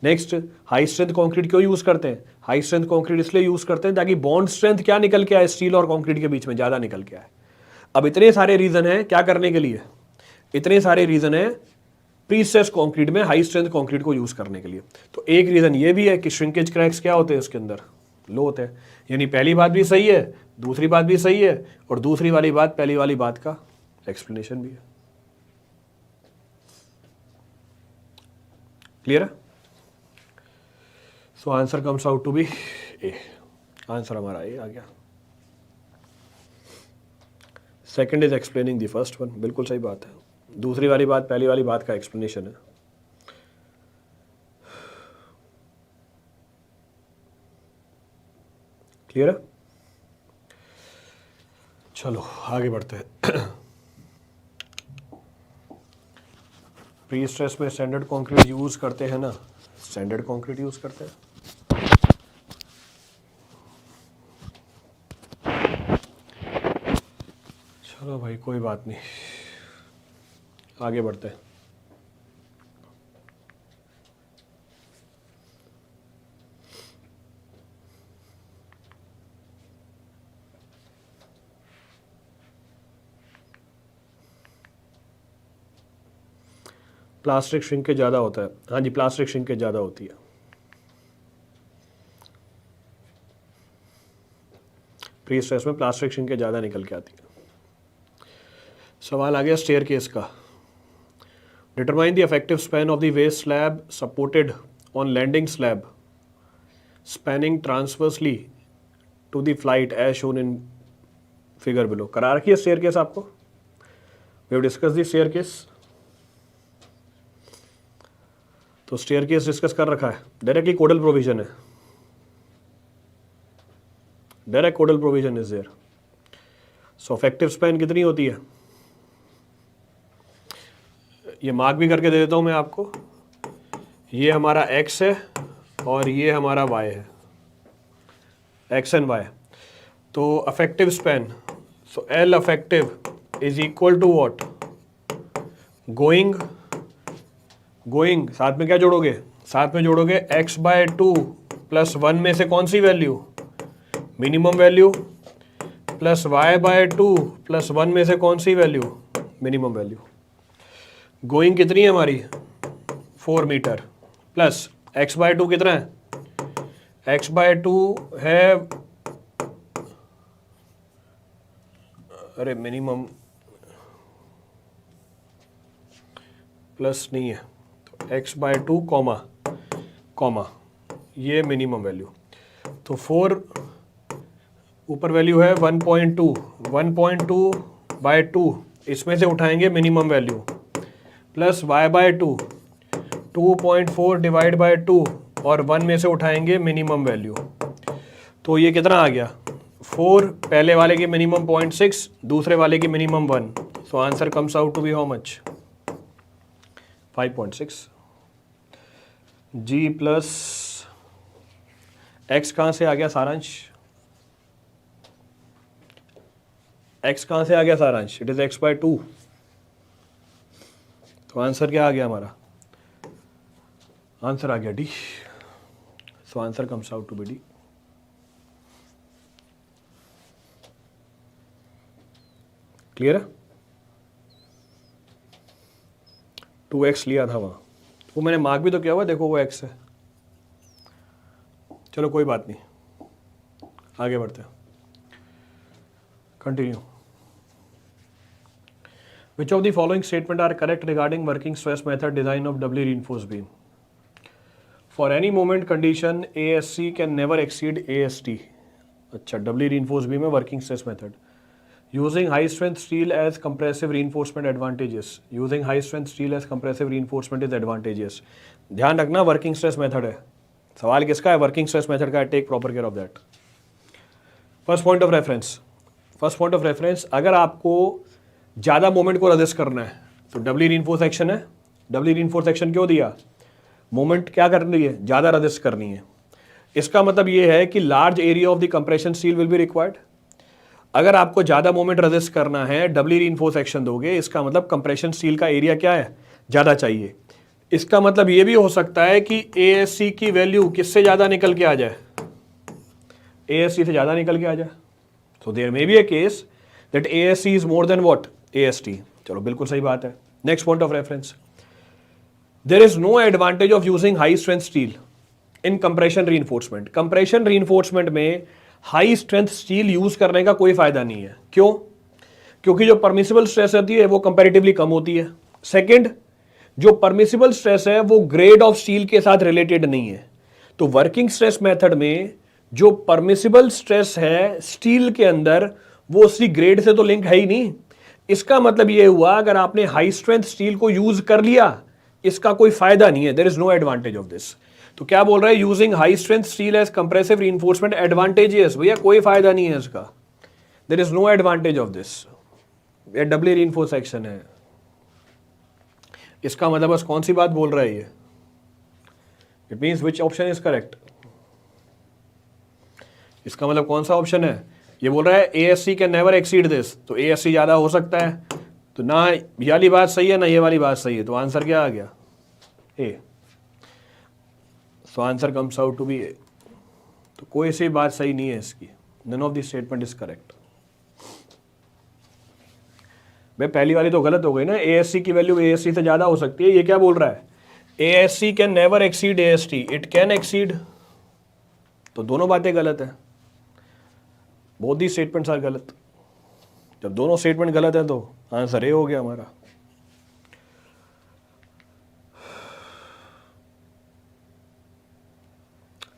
नेक्स्ट, हाई स्ट्रेंथ कंक्रीट क्यों यूज़ करते हैं? हाई स्ट्रेंथ कंक्रीट इसलिए यूज़ करते हैं ताकि बॉन्ड स्ट्रेंथ क्या निकल के आए? स्टील और कंक्रीट के बीच में ज़्यादा निकल के आए। अब इतने सारे रीज़न हैं क्या करने के लिए? इतने सारे रीज़न हैं प्री स्ट्रेस कंक्रीट में हाई स्ट्रेंथ कंक्रीट को यूज़ करने के लिए। तो एक रीज़न ये भी है कि श्रिंकेज क्रैक्स क्या होते हैं इसके अंदर? लो होते हैं। यानी पहली बात भी सही है, दूसरी बात भी सही है, और दूसरी वाली बात पहली वाली बात का एक्सप्लेनेशन भी है। क्लियर है? So answer comes out to be A. Answer हमारा ए आ गया। Second is explaining the first one. बिल्कुल सही बात है, दूसरी वाली बात पहली वाली बात का एक्सप्लेनेशन है। क्लियर है? चलो आगे बढ़ते हैं। प्री स्ट्रेस में स्टैंडर्ड कंक्रीट यूज करते हैं ना, स्टैंडर्ड कंक्रीट यूज करते हैं। चलो भाई कोई बात नहीं, आगे बढ़ते हैं। प्लास्टिक श्रिंकेज ज़्यादा होता है। हाँ जी, प्लास्टिक श्रिंकेज ज़्यादा होती है। प्री स्ट्रेस में प्लास्टिक श्रिंकेज ज़्यादा निकल के आती है। सवाल आ गया स्टेयर केस का। Determine the effective span of the waist slab supported on landing slab spanning transversely to the flight as shown in figure below. करा रखी है स्टेयर केस आपको? We have discuss the staircase. तो स्टेयर केस डिस्कस कर रखा है। डायरेक्टली कोडल प्रोविजन है, direct codal provision is there. So effective span कितनी होती है? ये मार्क भी करके दे देता हूं मैं आपको। ये हमारा x है और ये हमारा y है, x एंड y। तो effective span, so L effective is equal to what? Going, going साथ में क्या जोड़ोगे? साथ में जोड़ोगे x/2 प्लस 1 में से कौन सी value? Minimum value, plus y/2 plus 1 में से कौन सी वैल्यू? Minimum value. गोइंग कितनी है हमारी? 4 मीटर, प्लस x/2 कितना है? x/2 है, अरे मिनिमम प्लस नहीं है, तो x/2 कॉमा कॉमा ये मिनिमम वैल्यू। तो 4 ऊपर वैल्यू है 1.2, 1.2/2 इसमें से उठाएंगे minimum value, plus y/2 2.4 divide by 2 और 1 में से उठाएंगे मिनिमम वैल्यू। तो ये कितना आ गया? 4 पहले वाले की मिनिमम 0.6, दूसरे वाले की minimum 1। So answer comes out to be how much? 5.6। जी प्लस एक्स कहाँ से आ गया सारांश? x कहाँ से आ गया सारांश? It is x/2। तो आंसर क्या आ गया हमारा? आंसर आ गया D. So answer comes out to be D. Clear है? 2x लिया था वहां, वो मैंने मार्क भी तो किया हुआ, देखो वो x है। चलो कोई बात नहीं, आगे बढ़ते हैं। Continue. Which of the following statement are correct regarding working stress method design of doubly reinforced beam? For any moment condition ASC can never exceed AST। अच्छा, डबली रीइंफोर्स बीम में working stress method using high strength steel as compressive reinforcement advantages. Using high strength steel as compressive reinforcement is advantages. ध्यान रखना वर्किंग स्ट्रेस मेथड है, सवाल किसका है? वर्किंग स्ट्रेस मेथड का है। Take proper care of that. First point of reference, first point of reference, अगर आपको ज़्यादा मोमेंट को रजिस्ट करना है तो डबली रीइंफोर्स एक्शन है। डबली रीइंफोर्स एक्शन क्यों दिया? मोमेंट क्या करनी है? ज़्यादा रजिस्ट करनी है। इसका मतलब ये है कि large area of the compression steel will be required. अगर आपको ज़्यादा मोमेंट रजिस्ट करना है, डबली रीइंफोर्स एक्शन दोगे, इसका मतलब कंप्रेशन स्टील का एरिया क्या है? ज़्यादा चाहिए। इसका मतलब ये भी हो सकता है कि ASC की वैल्यू किससे ज़्यादा निकल के आ जाए? ASC से ज़्यादा निकल के आ जाए। So there may be a case that ASC is more than what? AST। चलो बिल्कुल सही बात है। Next point of reference, there is no advantage of using high strength steel in compression reinforcement. Compression reinforcement में हाई स्ट्रेंथ स्टील यूज करने का कोई फायदा नहीं है। क्यों? क्योंकि जो परमिसिबल स्ट्रेस होती है वो कंपैरेटिवली कम होती है। सेकंड, जो परमिसिबल स्ट्रेस है वो ग्रेड ऑफ स्टील के साथ रिलेटेड नहीं है। तो वर्किंग स्ट्रेस मेथड में जो परमिसिबल स्ट्रेस है स्टील के अंदर वो उसी ग्रेड से तो लिंक है ही नहीं। इसका मतलब ये हुआ अगर आपने हाई स्ट्रेंथ स्टील को यूज कर लिया इसका कोई फायदा नहीं है। There is no advantage of this. तो क्या बोल रहा है? Using high strength steel as compressive reinforcement advantages. भैया कोई फायदा नहीं है इसका। There is no advantage of this. ये डबली रीइंफोर्स एक्शन है। इसका मतलब बस कौन सी बात बोल रहा है ये? It means which option is correct? इसका मतलब कौन सा ऑप्शन है? ये बोल रहा है ASC can never exceed this, तो ASC ज्यादा हो सकता है। तो ना ये वाली बात सही है ना ये वाली बात सही है, तो आंसर क्या आ गया? A। So answer comes out to be A। तो कोई सी बात सही नहीं है इसकी। None of this statement is correct. भाई पहली वाली तो गलत हो गई ना, ASC की वैल्यू ASC से ज्यादा हो सकती है। ये क्या बोल रहा है? ASC can never exceed AST, it can exceed. तो दोनों बातें गलत है। बोथ दी स्टेटमेंट्स आर गलत। जब दोनों स्टेटमेंट गलत है तो आंसर ए हो गया हमारा।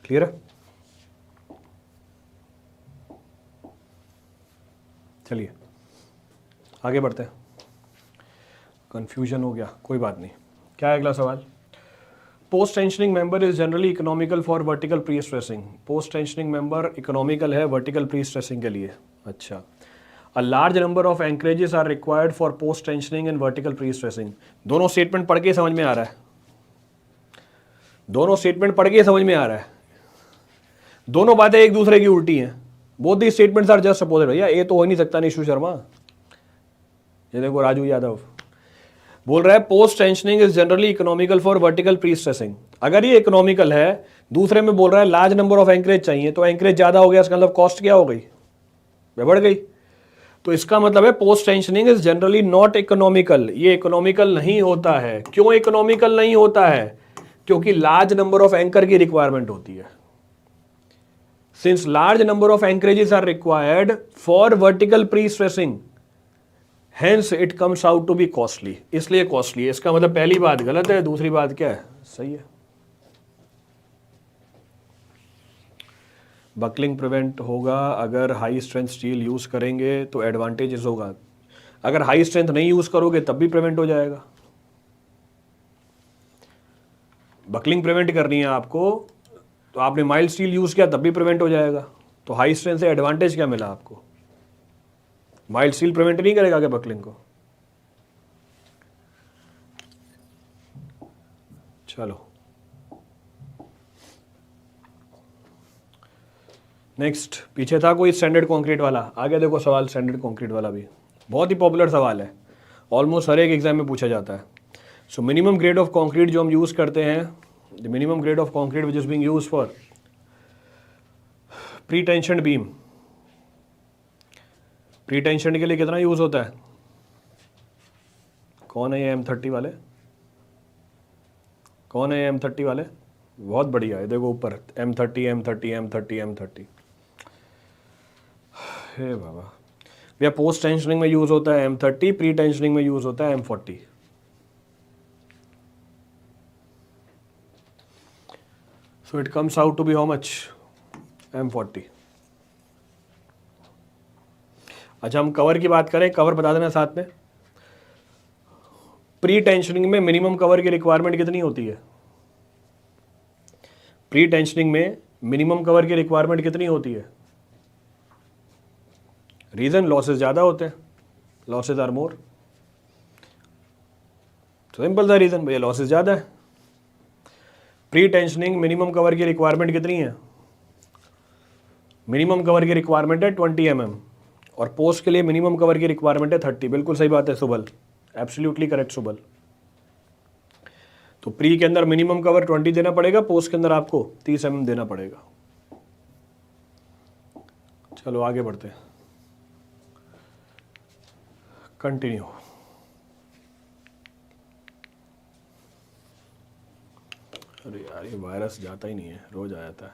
क्लियर है? चलिए आगे बढ़ते हैं। कंफ्यूजन हो गया, कोई बात नहीं। क्या है अगला सवाल? Post tensioning member is generally economical for vertical prestressing. Post tensioning member economical है वर्टिकल प्री स्ट्रेसिंग के लिए। अच्छा, a large number of anchorages are required for post tensioning and vertical prestressing. दोनों स्टेटमेंट पढ़ के समझ में आ रहा है? दोनों स्टेटमेंट पढ़ के समझ में आ रहा है? दोनों बातें एक दूसरे की उल्टी हैं। Both the statements are just opposite. भैया ये तो हो ही नहीं सकता निशु शर्मा। ये देखो राजू यादव बोल रहा है post tensioning is generally economical for vertical pre stressing. अगर ये इकोनॉमिकल है, दूसरे में बोल रहा है लार्ज नंबर ऑफ एंकरेज चाहिए, तो एंकरेज ज्यादा हो गया, इसका मतलब कॉस्ट क्या हो गई? बढ़ गई। तो इसका मतलब है post tensioning is generally not economical. ये इकोनॉमिकल नहीं होता है। क्यों इकोनॉमिकल नहीं होता है? क्योंकि लार्ज नंबर ऑफ एंकर की रिक्वायरमेंट होती है। Since large number of anchorages are required for vertical prestressing, hence it comes out to be costly. इसलिए कॉस्टली है। इसका मतलब पहली बात गलत है, दूसरी बात क्या है? सही है। बकलिंग प्रिवेंट होगा अगर हाई स्ट्रेंथ स्टील यूज करेंगे तो एडवांटेजेस होगा। अगर हाई स्ट्रेंथ नहीं यूज करोगे तब भी प्रिवेंट हो जाएगा। बकलिंग प्रिवेंट करनी है आपको तो आपने माइल्ड स्टील यूज किया तब भी प्रिवेंट हो जाएगा। तो हाई स्ट्रेंथ से एडवांटेज क्या मिला आपको? माइल्ड स्टील प्रिवेंट नहीं करेगा क्या बकलिंग को? चलो नेक्स्ट। पीछे था कोई स्टैंडर्ड कंक्रीट वाला, आगे देखो सवाल स्टैंडर्ड कंक्रीट वाला भी बहुत ही पॉपुलर सवाल है, ऑलमोस्ट हर एक एग्जाम में पूछा जाता है। So minimum grade of concrete जो हम यूज करते हैं, the minimum grade of concrete which is being used for pre tension beam. Pre tension के लिए कितना यूज होता है? कौन है ये M30 वाले? कौन है ये M30 वाले? बहुत बढ़िया है, देखो ऊपर M30 M30 M30 M30। हे बाबा भैया, पोस्ट टेंशनिंग में यूज होता है M30, प्री टेंशनिंग में यूज होता है M40। So it comes out to be how much, M40। अच्छा, हम कवर की बात करें, कवर बता देना साथ में। प्री टेंशनिंग में मिनिमम कवर की रिक्वायरमेंट कितनी होती है? प्री टेंशनिंग में मिनिमम कवर की रिक्वायरमेंट कितनी होती है? रीजन, लॉसेस ज़्यादा होते हैं, लॉसेस आर मोर। सिंपल सा रीजन, भैया लॉसेस ज़्यादा है। प्री टेंशनिंग मिनिमम कवर की रिक्वायरमेंट कितनी है? मिनिमम कवर की रिक्वायरमेंट है 20 mm और पोस्ट के लिए मिनिमम कवर की रिक्वायरमेंट है 30। बिल्कुल सही बात है सुबल, एब्सोल्युटली करेक्ट सुबल। तो प्री के अंदर मिनिमम कवर 20 देना पड़ेगा, पोस्ट के अंदर आपको 30 mm देना पड़ेगा। चलो आगे बढ़ते हैं, कंटिन्यू। अरे यार ये वायरस जाता ही नहीं है, रोज आ जाता है।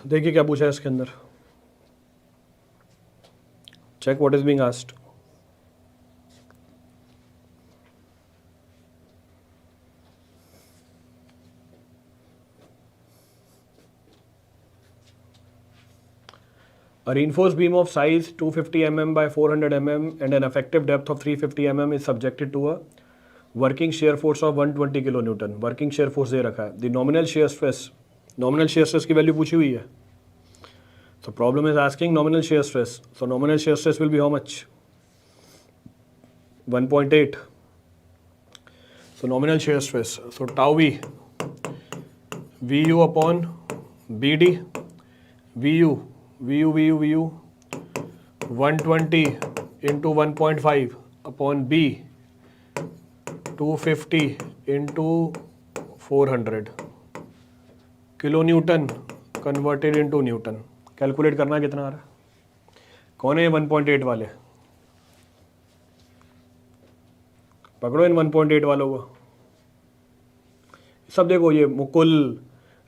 देखिए क्या पूछा है इसके अंदर, check what is being asked. A reinforced beam of size 250 mm by 400 mm and an effective depth of 350 mm is subjected to a working shear force of 120 kN। Working shear force दे रखा है। The nominal shear stress, nominal shear stress की वैल्यू पूछी हुई है। So problem is asking nominal shear stress. So nominal shear stress will be how much? 1.8. So nominal shear stress. So tau V, VU upon BD, VU 120 into 1.5 upon B 250 into 400 kilo Newton converted into Newton. Calculate करना कितना आ रहा है? कौन है 1.8 वाले? पकड़ो इन 1.8 वालों को। सब देखो, ये मुकुल,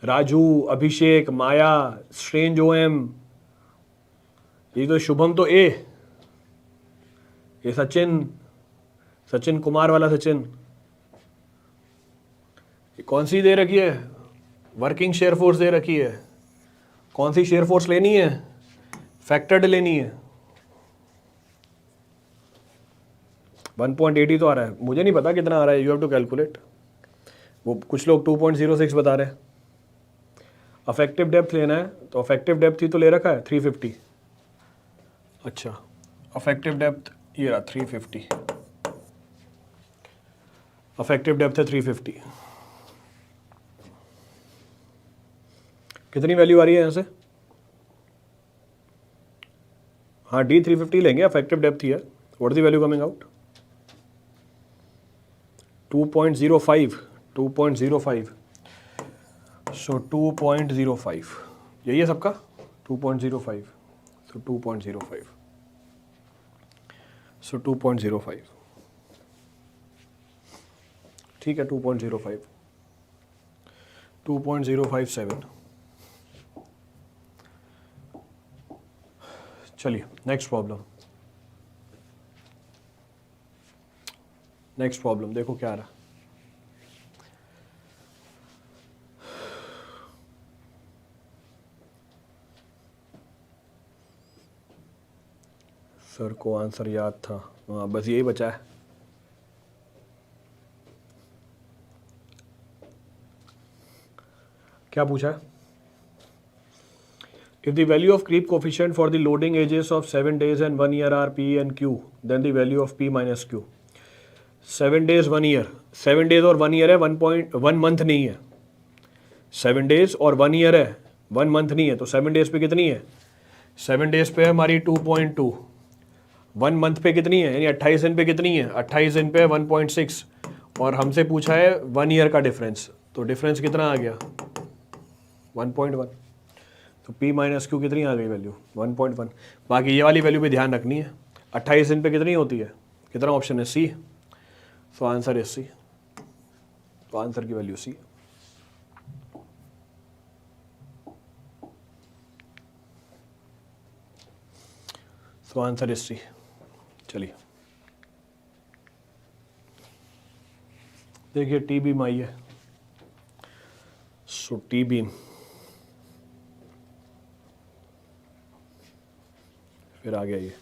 राजू, अभिषेक, माया, स्ट्रेंज OM, ये तो शुभम तो ए, ये सचिन कुमार वाला सचिन। कौन सी दे रखी है? वर्किंग शेयर फोर्स दे रखी है। कौन सी शेयर फोर्स लेनी है? फैक्टर्ड लेनी है। 1.80 तो आ रहा है, मुझे नहीं पता कितना आ रहा है, यू हैव टू कैलकुलेट। वो कुछ लोग 2.06 बता रहे हैं। अफेक्टिव डेप्थ लेना है तो अफेक्टिव डेप्थ ही तो ले रखा है 350। अच्छा, अफेक्टिव डेप्थ ये रहा 350, अफेक्टिव डेप्थ है 350। कितनी वैल्यू आ रही है यहाँ से? हाँ, D 350 लेंगे, अफेक्टिव डेप्थ ही है। What is the value coming out? 2.05। सो 2.05 यही है सबका, 2.05। सो 2.05, सो 2.05 ठीक है, 2.05, 2.057। चलिए नेक्स्ट प्रॉब्लम देखो क्या आ रहा। सर को आंसर याद था, हाँ बस यही बचा है। क्या पूछा है? If the value of creep coefficient for the loading ages of 7 days and 1 year are P and Q, then the value of P minus Q। 7 days 1 year, 7 days और 1 year है, 1 month नहीं है। 7 days और 1 year है, 1 month नहीं है। तो 7 days पे कितनी है? 7 days पे हमारी 2.2, 1 month पे कितनी है, यानी 28 दिन पे कितनी है? 28 दिन पे 1.6 और हमसे पूछा है 1 year का डिफरेंस, तो डिफरेंस कितना आ गया? 1.1। तो P माइनस Q कितनी आ गई वैल्यू? 1.1। बाकी ये वाली वैल्यू भी ध्यान रखनी है। 28 दिन पे कितनी होती है? कितना ऑप्शन है? C। So answer is C। तो आंसर की value C। So answer is C। चलिए देखिए टी बीम आई है, सो टी बीम फिर आ गया ये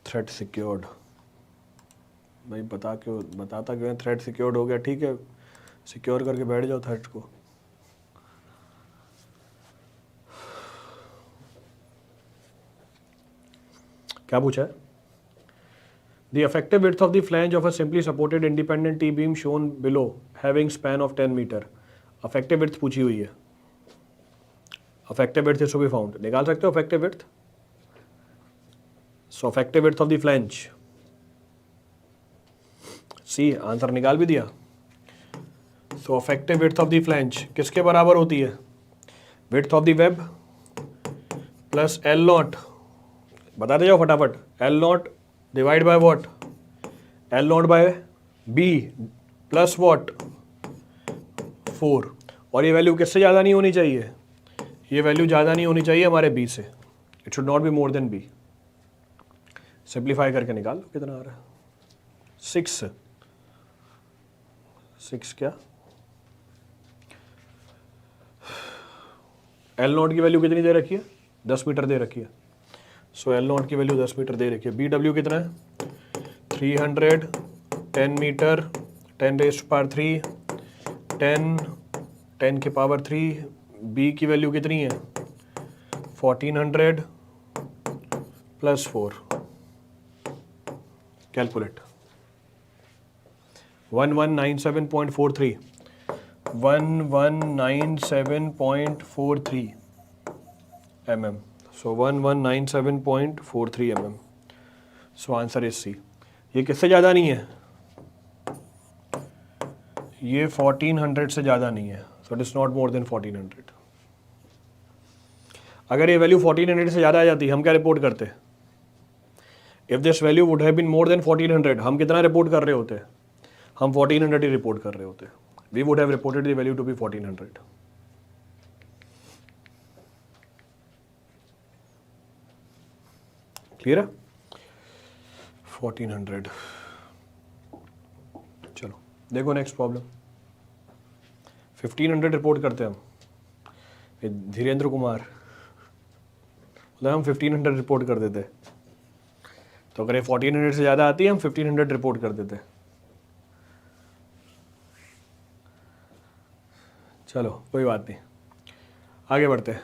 थ्रेड सिक्योर्ड। भाई बताता क्यों थ्रेड सिक्योर्ड हो गया, ठीक है सिक्योर करके बैठ जाओ थ्रेड को। क्या पूछा है? The effective width of the flange of a simply supported independent T-beam shown below having span of 10 metre. effective width पूछी हुई है। effective width is to be found। निकाल सकते हो effective width? So effective width of the flange, C answer निकाल भी दिया। So effective width of the flange किसके बराबर होती है? width of the web plus L naught, बताते जाओ फटाफट। L naught divide by what? L naught by B plus what? 4। और ये वैल्यू किससे ज़्यादा नहीं होनी चाहिए? ये वैल्यू ज़्यादा नहीं होनी चाहिए हमारे B से। It should not be more than B। Simplify करके निकाल लो कितना आ रहा है। 6 क्या? L नॉट की वैल्यू कितनी दे रखी है? 10 मीटर दे रखी है। सो L नॉट की वैल्यू 10 मीटर दे रखी है। BW कितना है? 300, 10 मीटर, 10 रेज़्ड टू पावर 3, 10 के पावर 3। B की वैल्यू कितनी है? 1400 plus 4। Calculate. 1197.43 1197.43 mm। So 1197.43 mm। So answer is C. ये किससे ज़्यादा नहीं है? ये 1400 से ज़्यादा नहीं है। So it is not more than 1400। अगर ये वैल्यू 1400 से ज़्यादा आ जाती हम क्या रिपोर्ट करते? If this value would have been more than 1400 हम कितना रिपोर्ट कर रहे होते? हम 1400 ही रिपोर्ट कर रहे होते। We would have reported the value to be 1400। Clear है? 1400। चलो देखो नेक्स्ट प्रॉब्लम। 1500 रिपोर्ट करते हम। धीरेन्द्र कुमार मतलब हम 1500 रिपोर्ट कर देते। तो अगर ये 1400 से ज़्यादा आती है हम 1500 रिपोर्ट कर देते। चलो कोई बात नहीं, आगे बढ़ते हैं।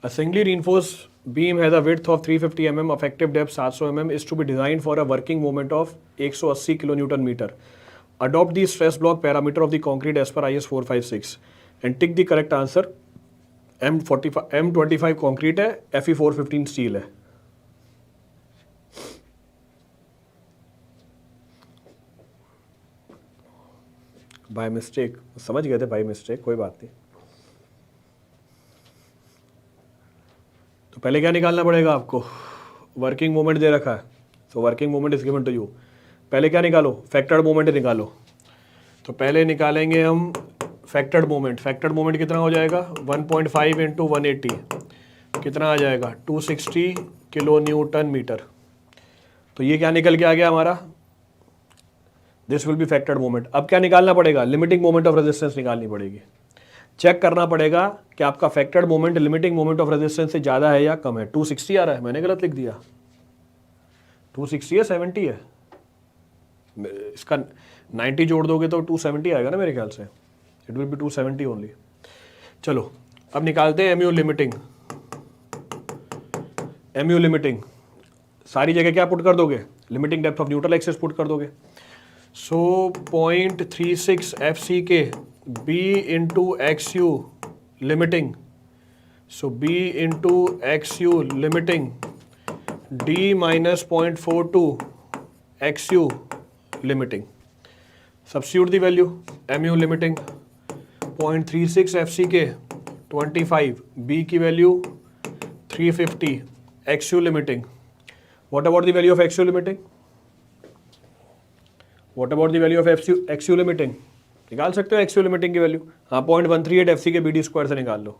A singly reinforced beam has a width of 350 mm, effective depth 700 mm, is to be designed for a working moment of 180 kN meter. Adopt the stress block parameter of the concrete as per IS 456 and tick the correct answer। M25 concrete है, FE 415 स्टील है। बाय मिस्टेक समझ गए थे, बाय मिस्टेक कोई बात नहीं। तो पहले क्या निकालना पड़ेगा आपको? वर्किंग मोमेंट दे रखा है, तो working moment is given to you. पहले क्या निकालो? फैक्टर्ड मोमेंट निकालो। तो पहले निकालेंगे हम फैक्टर्ड मोमेंट। फैक्टर्ड मोमेंट कितना हो जाएगा? 1.5 इंटू 180 कितना आ जाएगा? 260 किलो न्यूटन मीटर। तो ये क्या निकल के आ गया हमारा? This will be factored moment. अब क्या निकालना पड़ेगा? लिमिटिंग मोमेंट ऑफ रेजिस्टेंस निकालनी पड़ेगी। चेक करना पड़ेगा कि आपका factored moment limiting moment of resistance से ज़्यादा है या कम है। 260 आ रहा है, मैंने गलत लिख दिया। 260 है 70 है? इसका 90 जोड़ दोगे तो 270 आएगा ना मेरे ख्याल से। It will be 270 only. चलो अब निकालते हैं एमयू लिमिटिंग। एमयू लिमिटिंग सारी जगह क्या पुट कर दोगे? Limiting depth of neutral axis put कर दोगे। So 0.36 FCK B into XU limiting. So B into XU limiting D minus 0.42 XU limiting. Substitute the value. MU limiting 0.36 FCK 25, B की value 350, XU limiting. What about the value of XU limiting? What about the value of XU limiting? निकाल सकते हो XU लिमिटिंग की वैल्यू। हाँ 0.138 FCK BD स्क्वायर से निकाल लो।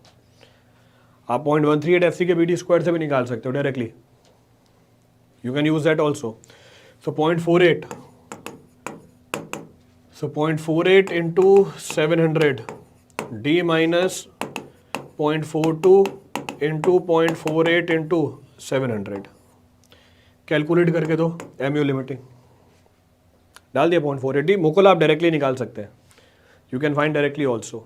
आप 0.138 FCK BD स्क्वायर से भी निकाल सकते हो directly. You can use that also. So 0.48 So 0.48 into 700 d minus 0.42 into 0.48 into 700 calculate करके दो एमयू लिमिटिंग डाल दिया 0.48 डी मुकुल आप डायरेक्टली निकाल सकते हैं you can find directly also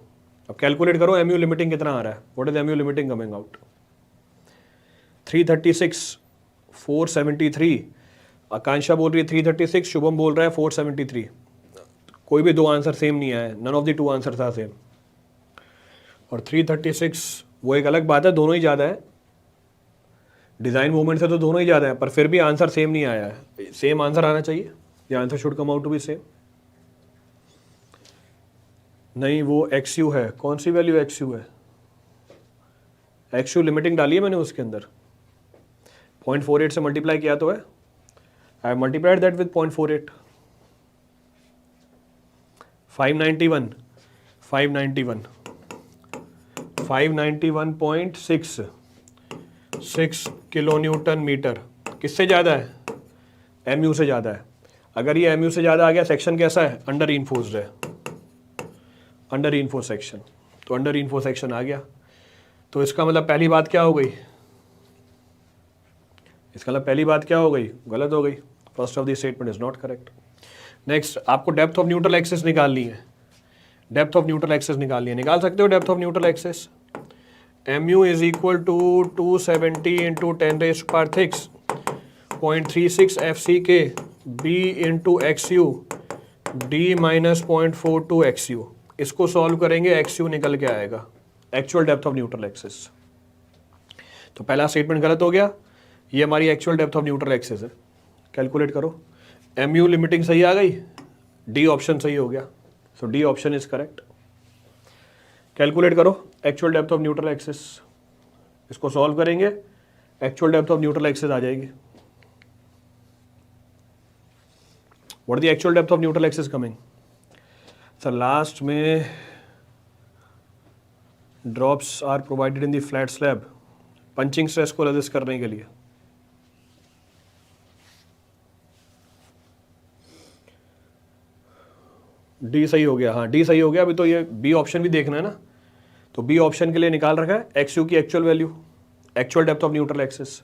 अब कैलकुलेट करो एमयू लिमिटिंग कितना आ रहा है what is MU limiting coming out 336 473 आकांक्षा बोल रही है 336 शुभम बोल रहा है 473 कोई भी दो आंसर सेम नहीं आया none of the two answer था सेम और 336 वो एक अलग बात है दोनों ही ज़्यादा है डिज़ाइन मूवमेंट से तो दोनों ही ज़्यादा है पर फिर भी आंसर सेम नहीं आया है सेम आंसर आना चाहिए the answer should come out to be same नहीं वो एक्स यू है कौन सी वैल्यू एक्स यू है एक्स यू लिमिटिंग डाली है मैंने उसके अंदर 0.48 से मल्टीप्लाई किया तो है I have multiplied that with 0.48 591 591 591.6 kilo newton metre किससे ज़्यादा है एमयू से ज़्यादा है अगर ये एमयू से ज़्यादा आ गया सेक्शन कैसा है अंडर रीइंफोर्स्ड है अंडर रीइंफोर्स सेक्शन तो अंडर रीइंफोर्स सेक्शन आ गया तो इसका मतलब पहली बात क्या हो गई इसका मतलब पहली बात क्या हो गई गलत हो गई first of the statement is not correct next आपको डेप्थ ऑफ न्यूट्रल एक्सिस निकालनी है डेप्थ ऑफ न्यूट्रल एक्सिस निकालनी है निकाल सकते हो depth of neutral axis mu is equal to 270 into 10⁻6 0.36 FCK b into XU d minus 0.42 XU इसको सॉल्व करेंगे XU निकल के आएगा actual depth of neutral axis तो पहला स्टेटमेंट गलत हो गया ये हमारी actual depth of neutral axis है कैलकुलेट करो mu लिमिटिंग सही आ गई डी ऑप्शन सही हो गया so D option is correct calculate करो actual depth of neutral axis इसको सॉल्व करेंगे actual depth of neutral axis आ जाएगी what the actual depth of neutral axis coming sir last में drops are provided in the flat slab punching stress को रेजिस्ट करने के लिए डी सही हो गया हाँ डी सही हो गया अभी तो ये बी ऑप्शन भी देखना है ना तो बी ऑप्शन के लिए निकाल रखा है एक्स यू की actual value actual depth of neutral axis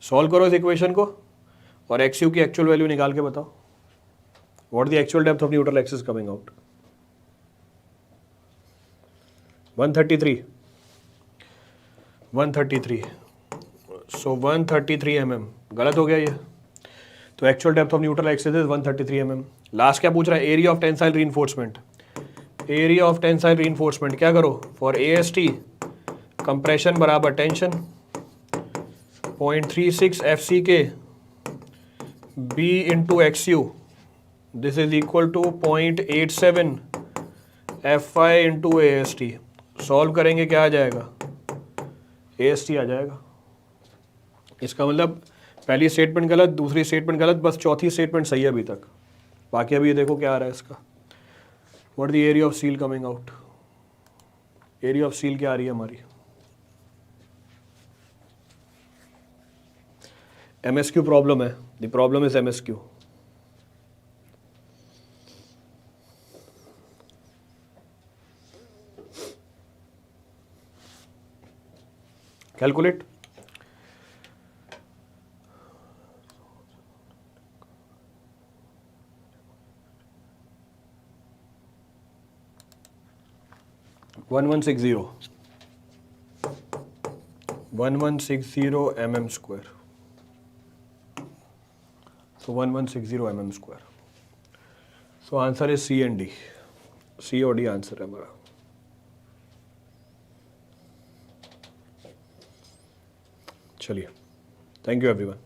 solve करो इस इक्वेशन को और एक्स यू की एक्चुअल वैल्यू निकाल के बताओ what the actual depth of neutral axis coming out 133 so 133 mm गलत हो गया ये तो actual depth of neutral axis is 133 mm last क्या पूछ रहा है area of tensile reinforcement area of tensile reinforcement क्या करो फॉर AST कंप्रेशन बराबर tension 0.36 FCK B into XU this is equal to 0.87 FI into AST solve करेंगे क्या आ जाएगा AST आ जाएगा इसका मतलब पहली स्टेटमेंट गलत दूसरी स्टेटमेंट गलत बस चौथी स्टेटमेंट सही है अभी तक बाकी अभी ये देखो क्या आ रहा है इसका what the area of seal coming out area of seal क्या आ रही है हमारी MSQ प्रॉब्लम है the problem is MSQ calculate one 1160 mm square so 1160 mm square so answer is C and D C और D आंसर है हमारा चलिए थैंक यू एवरीवन